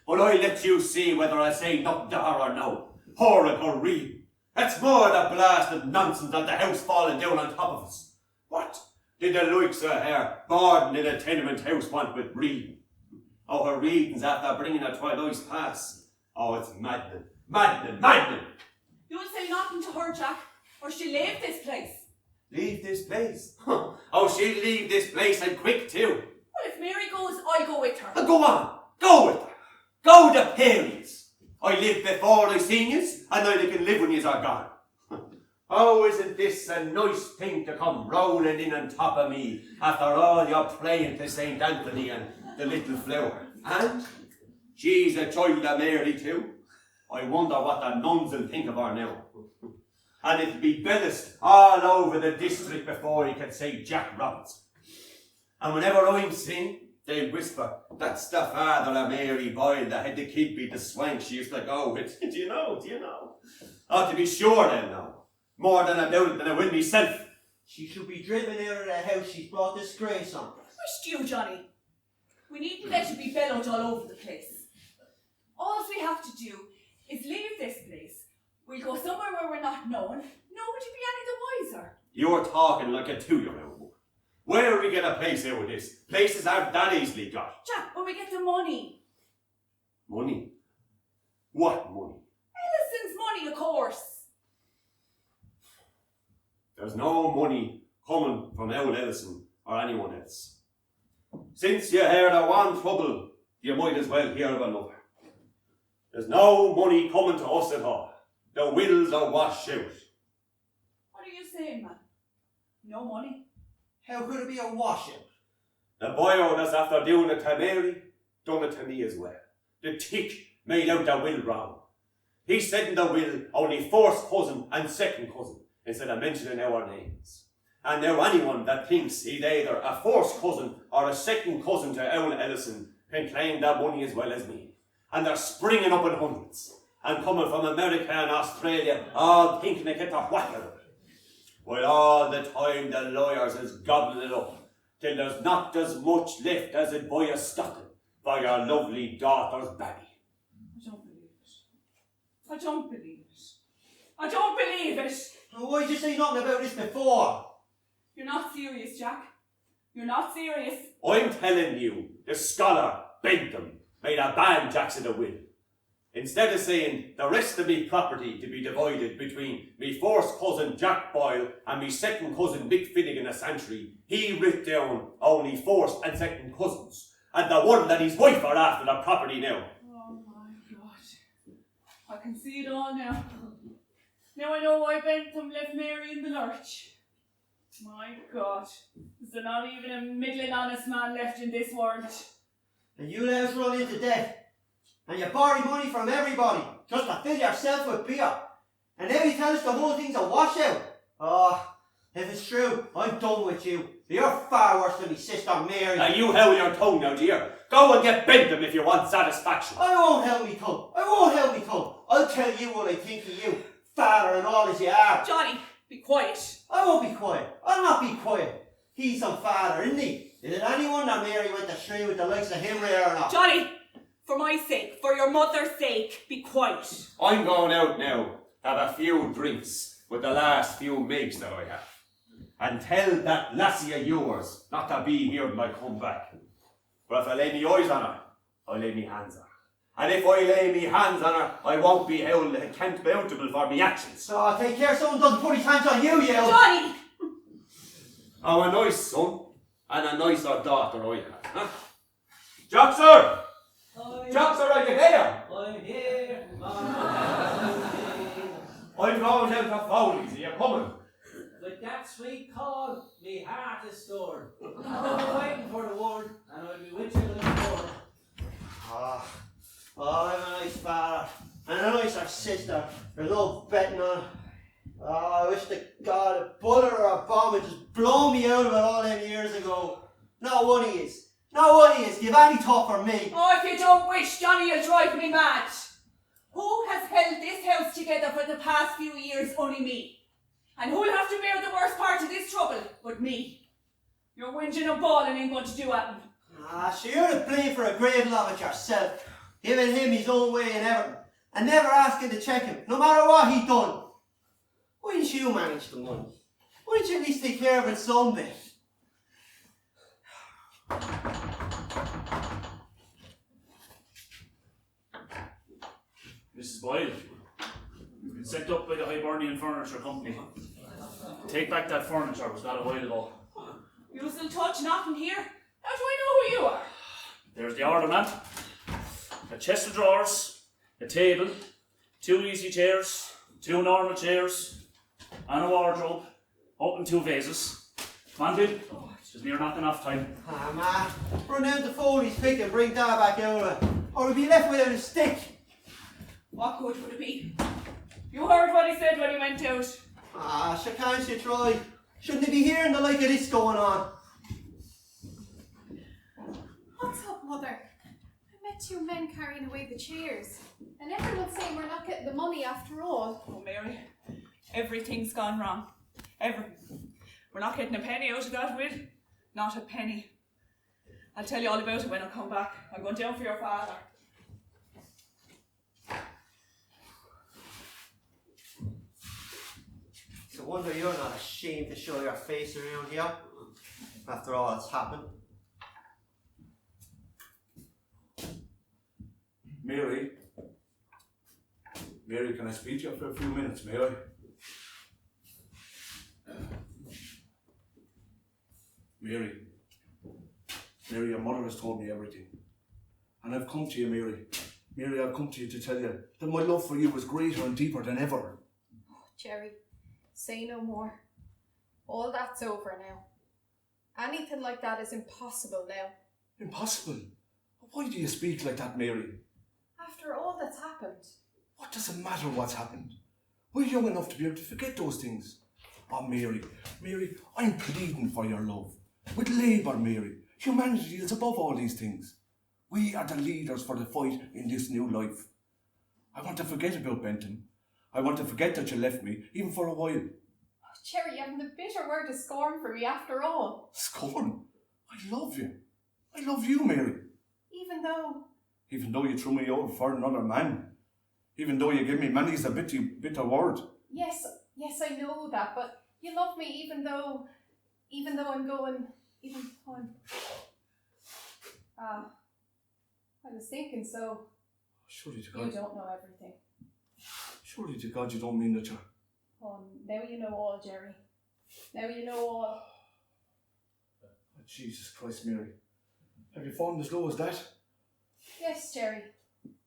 But I'll let you see whether I say nothing to her or no. Her and her reading. That's more the blasted nonsense than the house falling down on top of us. What did the likes of her boarding in a tenement house want with reading? Oh, her readings after bringing her to a nice pass. Oh, it's maddening, maddening, maddening. You'll say nothing to her, Jack, or she'll leave this place. Leave this place? Oh, she'll leave this place and quick too. Well, if Mary goes, I'll go with her. Go on, go with her. Go to parents. I lived before I seen yous, and now they can live when yous are gone. Oh, isn't this a nice thing to come rolling in on top of me after all you're praying to St. Anthony and the little flower? And she's a child of Mary too. I wonder what the nuns will think of her now. And it'll be bellest all over the district before he can say Jack Roberts. And whenever I'm seen, they'll whisper, that's the father of Mary Boyle that had the kid be the swank she used to go with. Do you know? Oh, to be sure they'll know. More than I doubt it than I will myself. She should be driven out of the house she's brought disgrace on. Wish you, Johnny. We needn't let you be bellowed all over the place. All we have to do is leave this place. We'll go somewhere where we're not known. Nobody be any the wiser. You're talking like a 2-year-old. Where will we get a place out of this? Places aren't that easily got. Jack, when we get the money. Money? What money? Ellison's money, of course. There's no money coming from old Ellison or anyone else. Since you heard of one trouble, you might as well hear of another. There's no money coming to us at all. The wills are washed out. What are you saying, man? No money? How could it be a washout? The boyo that's after doing it to Mary, done it to me as well. The tick made out the will wrong. He said in the will only first cousin and second cousin, instead of mentioning our names. And now anyone that thinks he's either a first cousin or a second cousin to Owen Ellison can claim that money as well as me. And they're springing up in hundreds, and coming from America and Australia, all thinking they get their whack out of it. While all the time the lawyers is gobbling it up, till there's not as much left as it buy a stocking for your lovely daughter's baby. I don't believe it. I don't believe it. I don't believe it. Well, why did you say nothing about this before? You're not serious, Jack. You're not serious. I'm telling you, the scholar Bentham made a bad jacks of the will. Instead of saying the rest of me property to be divided between me first cousin Jack Boyle and me second cousin Mick Finnegan of Santry, he writ down only first and second cousins, and the one that his wife are after the property now. Oh my God. I can see it all now. Now I know why Bentham left Mary in the lurch. My God. Is there not even a middling honest man left in this world? And you let us run into debt. And you borrow money from everybody just to fill yourself with beer. And then you tell us the whole thing's a washout. Oh, if it's true, I'm done with you. You're far worse than my sister Mary. Now you hold your tongue now, dear. Go and get Bentham if you want satisfaction. I won't hold me tongue. I won't hold me tongue. I'll tell you what I think of you, father and all as you are. Johnny, be quiet. I won't be quiet. I'll not be quiet. He's some father, isn't he? Is it any wonder Mary went astray with the likes of him there or not? Johnny, for my sake, for your mother's sake, be quiet. I'm going out now, have a few drinks with the last few migs that I have. And tell that lassie of yours not to be here when I come back. But if I lay me eyes on her, I'll lay me hands on her. And if I lay me hands on her, I won't be held accountable for me actions. Oh, take care someone doesn't put his hands on you, Johnny! Oh, a nice son and a nicer daughter I have, huh? Joxer! Joxer, are you here? I'm here, I'm going down to Foley's, are you coming? With that sweet call, me heart is stored. I'm waiting for the word, and I'll be with you in the morning. Oh, I'm a nice father. And a nicer sister. There's no betting on it. Oh, I wish to God a bullet or a bomb would just blow me out of it all them years ago. Not one he is. Not one he is. Give any thought for me. Oh, if you don't wish, Johnny, you'll drive me mad. Who has held this house together for the past few years? Only me. And who'll have to bear the worst part of this trouble but me? Your whinging and bawling ain't going to do anything. Ah, so you're to blame for a great lot of it yourself. Giving him his own way and everything. And never asking to check him, no matter what he done. Why didn't you manage the money? Why didn't you at least take care of it some bit? Mrs. Boyle, you've been sent up by the Hibernian Furniture Company. Take back that furniture, it was not a while ago. You still touch nothing here? How do I know who you are? There's the order, man. A chest of drawers, a table, 2 easy chairs, 2 normal chairs, and a wardrobe, and 2 vases. Come on, Bill. There's near not enough time. Ah, man. Run down to Foley's pick and bring Dad back out of it. Or we'll be left without a stick. What good would it be? You heard what he said when he went out. Ah, so can't you try? Shouldn't they be hearing the like of this going on? What's up, Mother? I met 2 men carrying away the chairs. And everyone's saying we're not getting the money after all. Oh, Mary, everything's gone wrong. Everything. We're not getting a penny out of that will. Not a penny. I'll tell you all about it when I come back. I'm going down for your father. It's a wonder you're not ashamed to show your face around here. After all that's happened. Mary? Mary, can I speak to you for a few minutes, may I? Mary, your mother has told me everything. And I've come to you, Mary. Mary, I've come to you to tell you that my love for you is greater and deeper than ever. Oh, Jerry, say no more. All that's over now. Anything like that is impossible now. Impossible? Why do you speak like that, Mary? After all that's happened. What does it matter what's happened? We're young enough to be able to forget those things. Oh, Mary, I'm pleading for your love. With Labour, Mary, humanity is above all these things. We are the leaders for the fight in this new life. I want to forget about Benton. I want to forget that you left me, even for a while. Oh, Jerry, you haven't a bitter word of scorn for me after all. Scorn? I love you. I love you, Mary. Even though you threw me over for another man. Even though you gave me many's a bitter word. Yes, I know that, but you love me even though I'm going, I was thinking so. Surely to God. You don't know everything. Surely to God you don't mean that you're... Oh, now you know all, Jerry. Now you know all. Oh, Jesus Christ, Mary. Have you fallen as low as that? Yes, Jerry.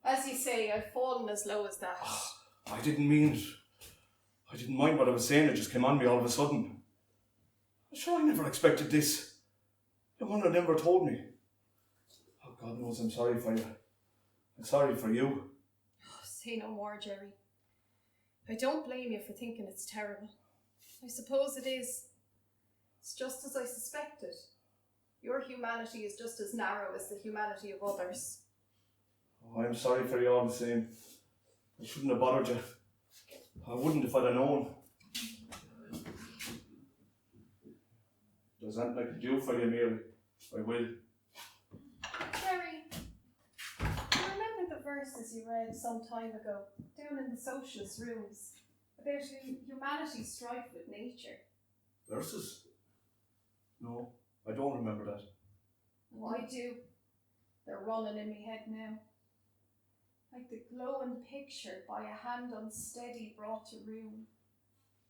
As you say, I've fallen as low as that. I didn't mean it. I didn't mind what I was saying, it just came on me all of a sudden. I'm sure I never expected this. Your mother never told me. Oh, God knows I'm sorry for you. I'm sorry for you. Oh, say no more, Jerry. I don't blame you for thinking it's terrible. I suppose it is. It's just as I suspected. Your humanity is just as narrow as the humanity of others. Oh, I'm sorry for you all the same. I shouldn't have bothered you. I wouldn't if I'd have known. If there's anything I could do for you, Mary, I will. Jerry, you remember the verses you read some time ago, down in the socialist rooms, about humanity's strife with nature? Verses? No, I don't remember that. Oh, I do. They're running in my head now. Like the glowing picture by a hand unsteady brought to room.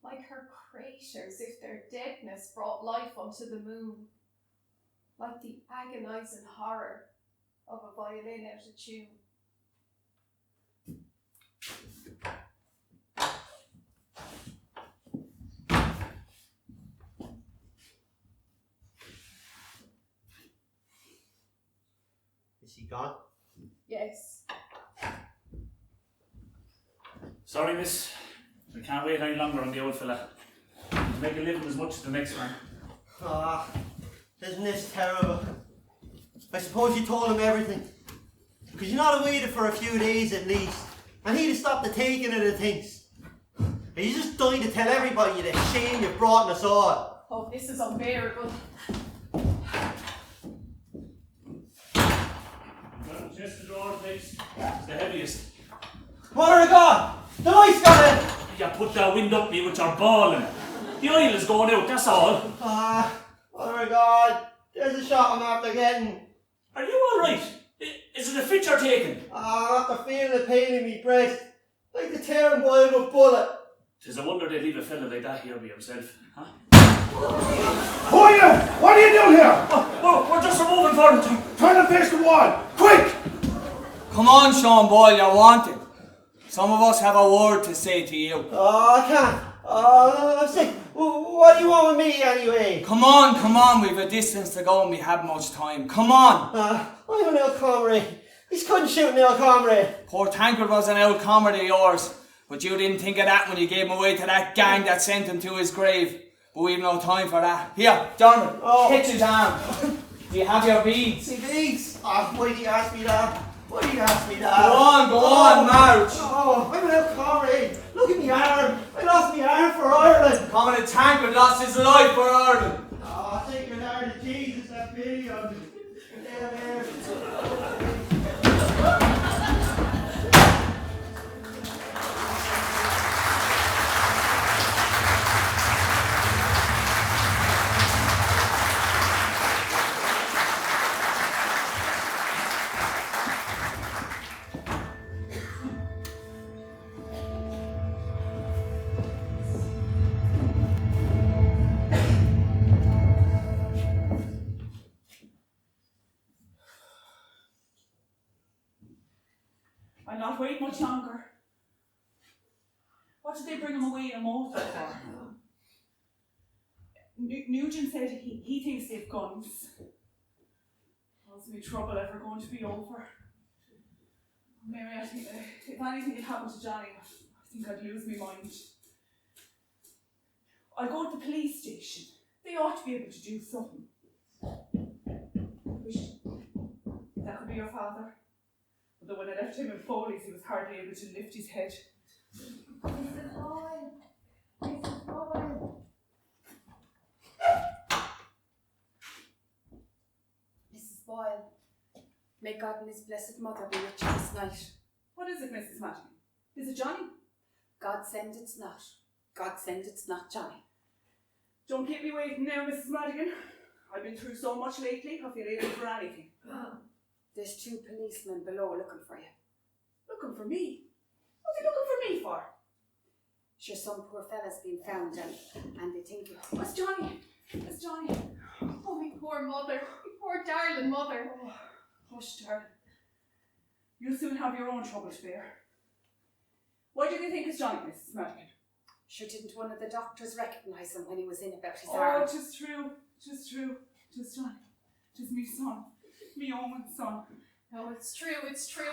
Like her craters if their deadness brought life unto the moon. Like the agonizing horror of a violin out of tune. Is he gone? Yes. Sorry, miss. We can't wait any longer on the old fella. He's make a living as much as the next man. Ah, isn't this terrible? I suppose you told him everything. Because you're not awaited for a few days at least. And he'd have stopped the taking of the things. And you just died to tell everybody the shame you've brought on us all. Oh, this is unbearable. Chest of drawers, please. It's the heaviest. Mother of God! The light's got in! You put that wind up me with your bawling. The oil is going out, that's all. Ah, Mother of God, there's a shot I'm after getting. Are you alright? Is it a fit you're taking? Ah, I'm after feeling the pain in my breast. Like the tearing boy of a bullet. 'Tis a wonder they'd leave a fella like that here by himself, huh? Who are you? What are you doing here? We're just removing furniture. Turn and face the wall! Quick! Come on, Sean Boyle, you're wanted. Some of us have a word to say to you. Oh, I can't. Oh, I'm sick. What do you want with me anyway? Come on, we've a distance to go and we haven't much time. Come on! I'm an old comrade. He's couldn't shoot an old comrade. Poor Tankard was an old comrade of yours, but you didn't think of that when you gave him away to that gang that sent him to his grave. But we've no time for that. Here, Dermot, catch his arm. Do you have your beads? See, beads? Oh, why do you ask me that? Why do you ask me that? Go on, march. Oh, I'm an old comrade. Look at me arm. I lost my arm for Ireland. Comrade Tankard lost his life for Ireland. Oh, take your heart to Jesus, that pity on me. I'll not wait much longer. What did they bring him away in a motor for? Nugent said he thinks they've guns. How's my trouble ever going to be over? Mary, I think if anything had happened to Johnny, I think I'd lose my mind. I'll go to the police station. They ought to be able to do something. Wish that could be your father. Although when I left him in Foley's, he was hardly able to lift his head. Mrs. Boyle! Mrs. Boyle! Mrs. Boyle, may God and His blessed Mother be with you this night. What is it, Mrs. Madigan? Is it Johnny? God send it's not. God send it's not Johnny. Don't keep me waiting now, Mrs. Madigan. I've been through so much lately, I feel able for anything. There's 2 policemen below looking for you. Looking for me? What are they looking for me for? Sure, some poor fella's been found and they think you. What's Johnny? What's Johnny? Oh, my poor mother. My poor darling mother. Oh, hush, darling. You'll soon have your own trouble to bear. Why do you think it's Johnny, Mrs. Madigan? Sure, didn't one of the doctors recognise him when he was in about his Oh, arm? 'tis true. 'Tis true. 'Tis Johnny. 'Tis me son. Me own son. No, it's true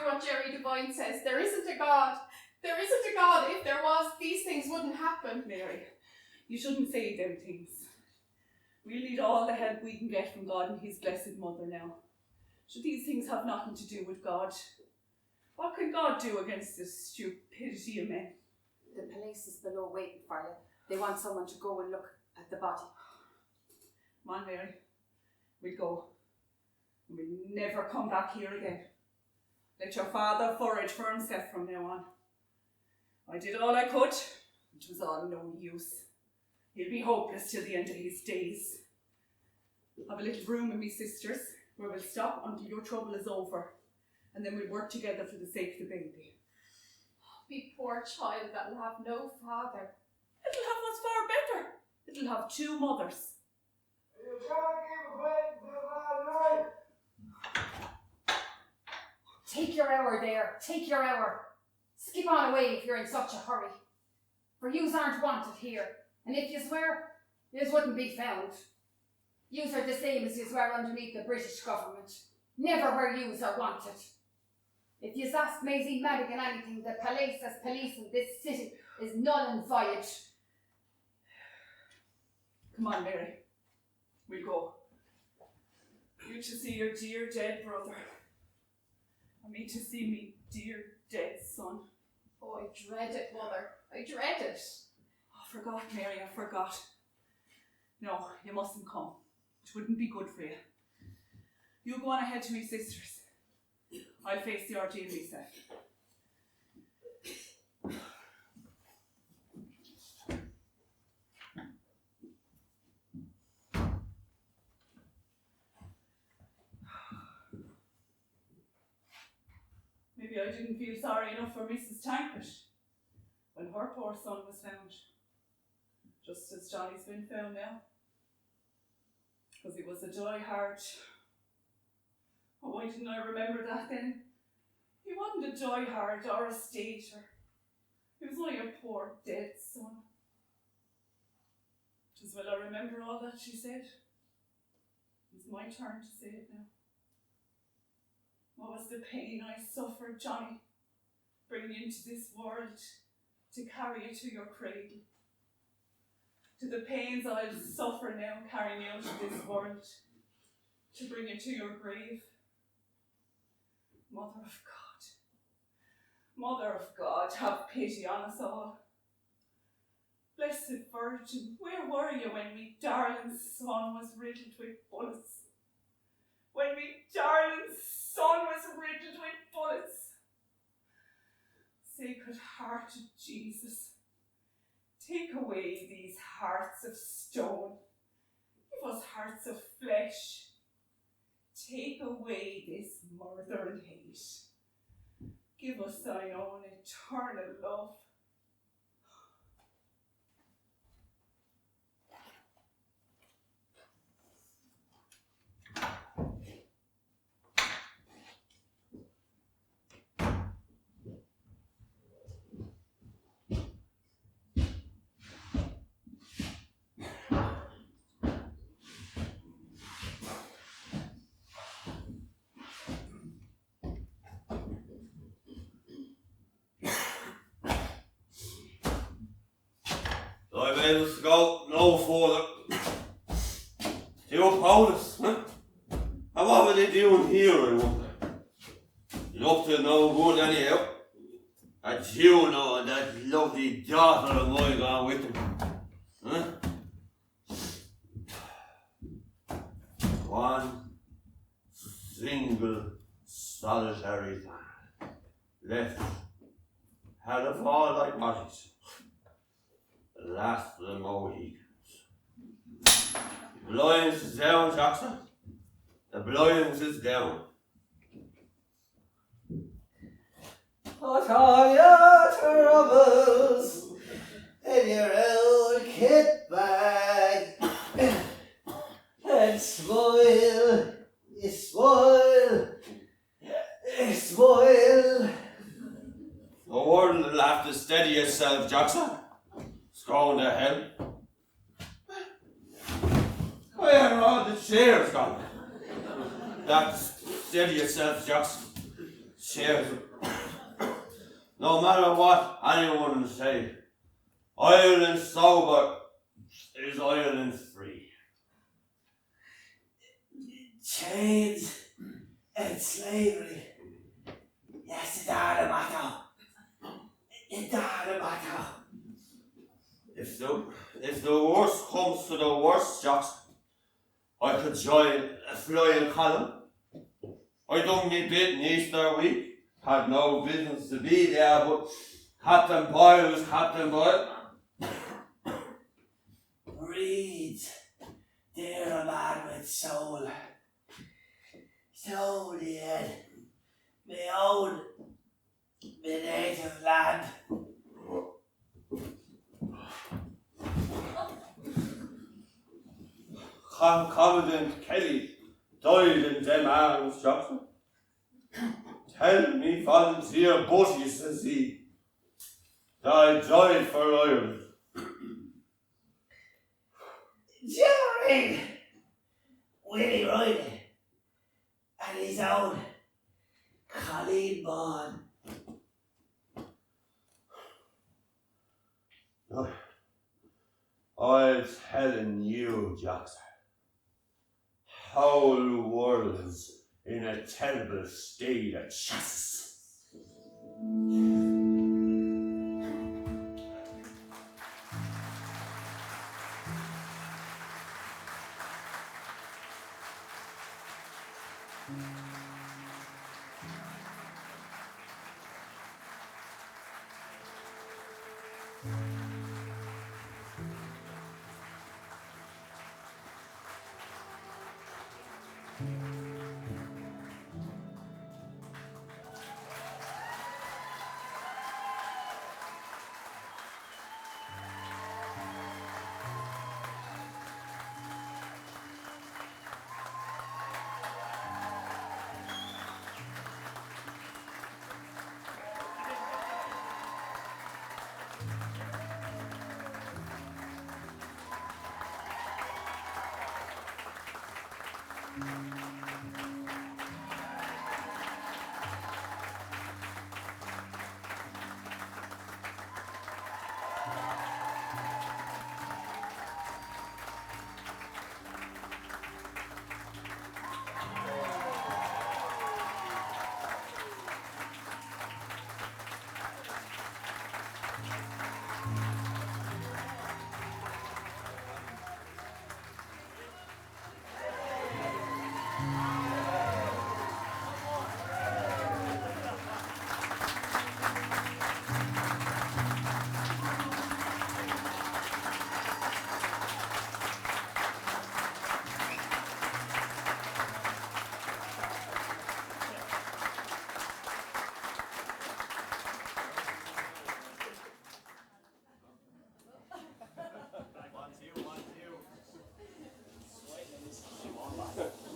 what Jerry Devine says. There isn't a God. There isn't a God. If there was, these things wouldn't happen. Mary, you shouldn't say them things. We'll need all the help we can get from God and his blessed mother now. Should these things have nothing to do with God? What can God do against the stupidity of men? The police is below waiting for you. They want someone to go and look at the body. Come on, Mary. We'll go. And we'll never come back here again. Let your father forage for himself from now on. I did all I could. It was all no use. He'll be hopeless till the end of his days. I've a little room with me sisters where we'll stop until your trouble is over, and then we'll work together for the sake of the baby. Me poor child that'll have no father. It'll have what's far better. It'll have two mothers. You can't keep waiting till that night. Take your hour there. Take your hour. Skip on away if you're in such a hurry. For yous aren't wanted here. And if yous were, yous wouldn't be found. Yous are the same as yous were underneath the British government. Never where yous are wanted. If yous ask Maisie Madigan anything, the police as police in this city is null and void. Come on, Mary. We'll go. You to see your dear dead brother. And me to see me dear dead son. Oh, I dread it, mother. I dread it. I forgot, Mary, I forgot. No, you mustn't come. It wouldn't be good for you. You go on ahead to me sisters. I'll face the ordeal myself. Maybe I didn't feel sorry enough for Mrs. Tankett when her poor son was found. Just as Johnny's been found now. Because he was a die-hard. Oh, why didn't I remember that then? He wasn't a die-hard or a stater. He was only a poor dead son. Just well I remember all that she said. It's my turn to say it now. What was the pain I suffered, Johnny, bringing you into this world to carry you to your cradle? To the pains I'll suffer now carrying you out of this world to bring you to your grave. Mother of God, have pity on us all. Blessed Virgin, where were you when me darling son was riddled with bullets? When me darling son was riddled with bullets? Sacred Heart of Jesus, take away these hearts of stone. Give us hearts of flesh. Take away this murder and hate. Give us thine own eternal love. I'm able to go no further. You oppose us, huh? And what were they doing here, I wonder? You're up to no good anyhow. And Juno and that lovely daughter of mine gone with them. Huh? One single solitary man left. Had of all like bodies. The last of the Mohicans. The blinds is down, Jackson. The blinds is down. What are your troubles in your old kit bag? And spoil Steady yourself, Jackson. It's going to hell. Where are all the chairs gone? That's steady yourself, Jackson. Chairs. No matter what anyone say, Ireland sober is Ireland free. Chains and slavery. Yes, it's not a matter. It's not a matter. If the worst comes to the worst, Jackson, I could join a flying column. I done me bit in Easter week. Had no business to be there, but Captain Boyle was Captain Boyle. Breathe, dear man with soul. Soul, yeah. My own, my native land. Commandant Kelly died in them arms, Jackson. Tell me, volunteer Bushy, says he, that I died for Ireland. Jerry! Willie Riley and his own Colleen Bond. I'm telling you, Jackson, whole world's in a terrible state of chassis.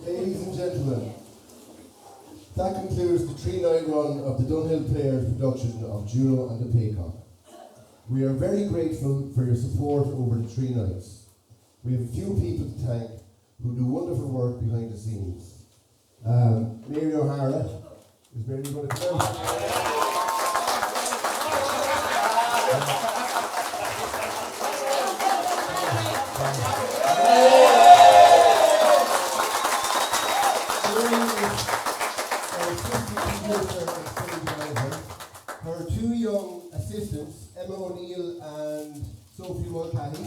Ladies and gentlemen, that concludes the 3-night run of the Dunhill Players production of Juno and the Paycock. We are very grateful for your support over the 3 nights. We have a few people to thank who do wonderful work behind the scenes. Mary O'Hara, is Mary going to come out? Her 2 young assistants, Emma O'Neill and Sophie Mulcahy.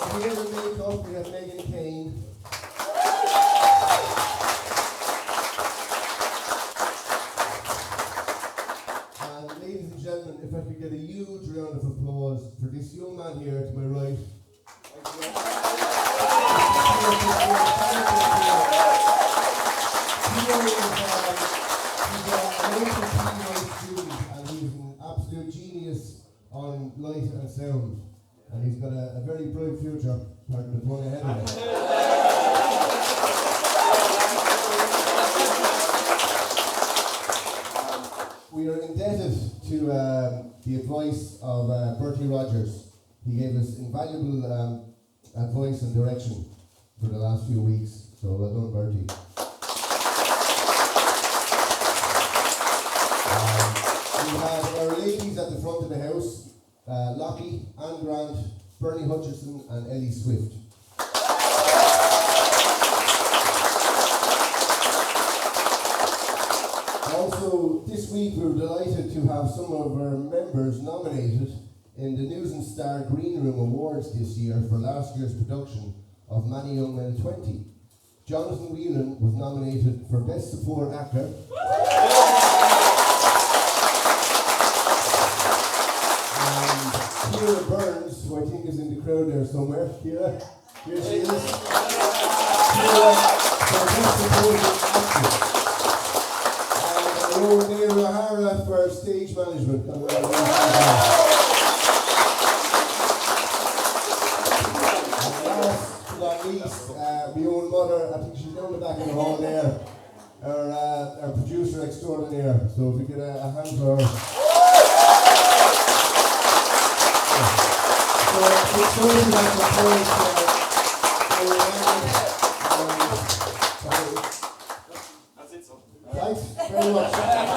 And here in makeup we have Megan Kane. And ladies and gentlemen, if I could get a huge round of applause for this young man here to my right. He's an absolute genius on light and sound, and he's got a very bright future, pardon the pun, ahead of him. we're indebted to the advice of Bertie Rogers. He gave us invaluable advice and direction for the last few weeks. So well done, Bertie. We have our ladies at the front of the house, Lockie, Anne Grant, Bernie Hutchison and Ellie Swift. Also, this week we were delighted to have some of our members nominated in the News and Star Green Room Awards this year for last year's production of Many Young Men 20. Jonathan Whelan was nominated for Best Support Actor. And Kira Burns, who I think is in the crowd there somewhere. Kira, here she is. Kira for Best Supporting Actor. Mayor O'Hara for stage management. And last but not least, my own mother, I think she's down the back of the hall there, our producer extraordinaire. So if we get a hand for her. Thanks very much.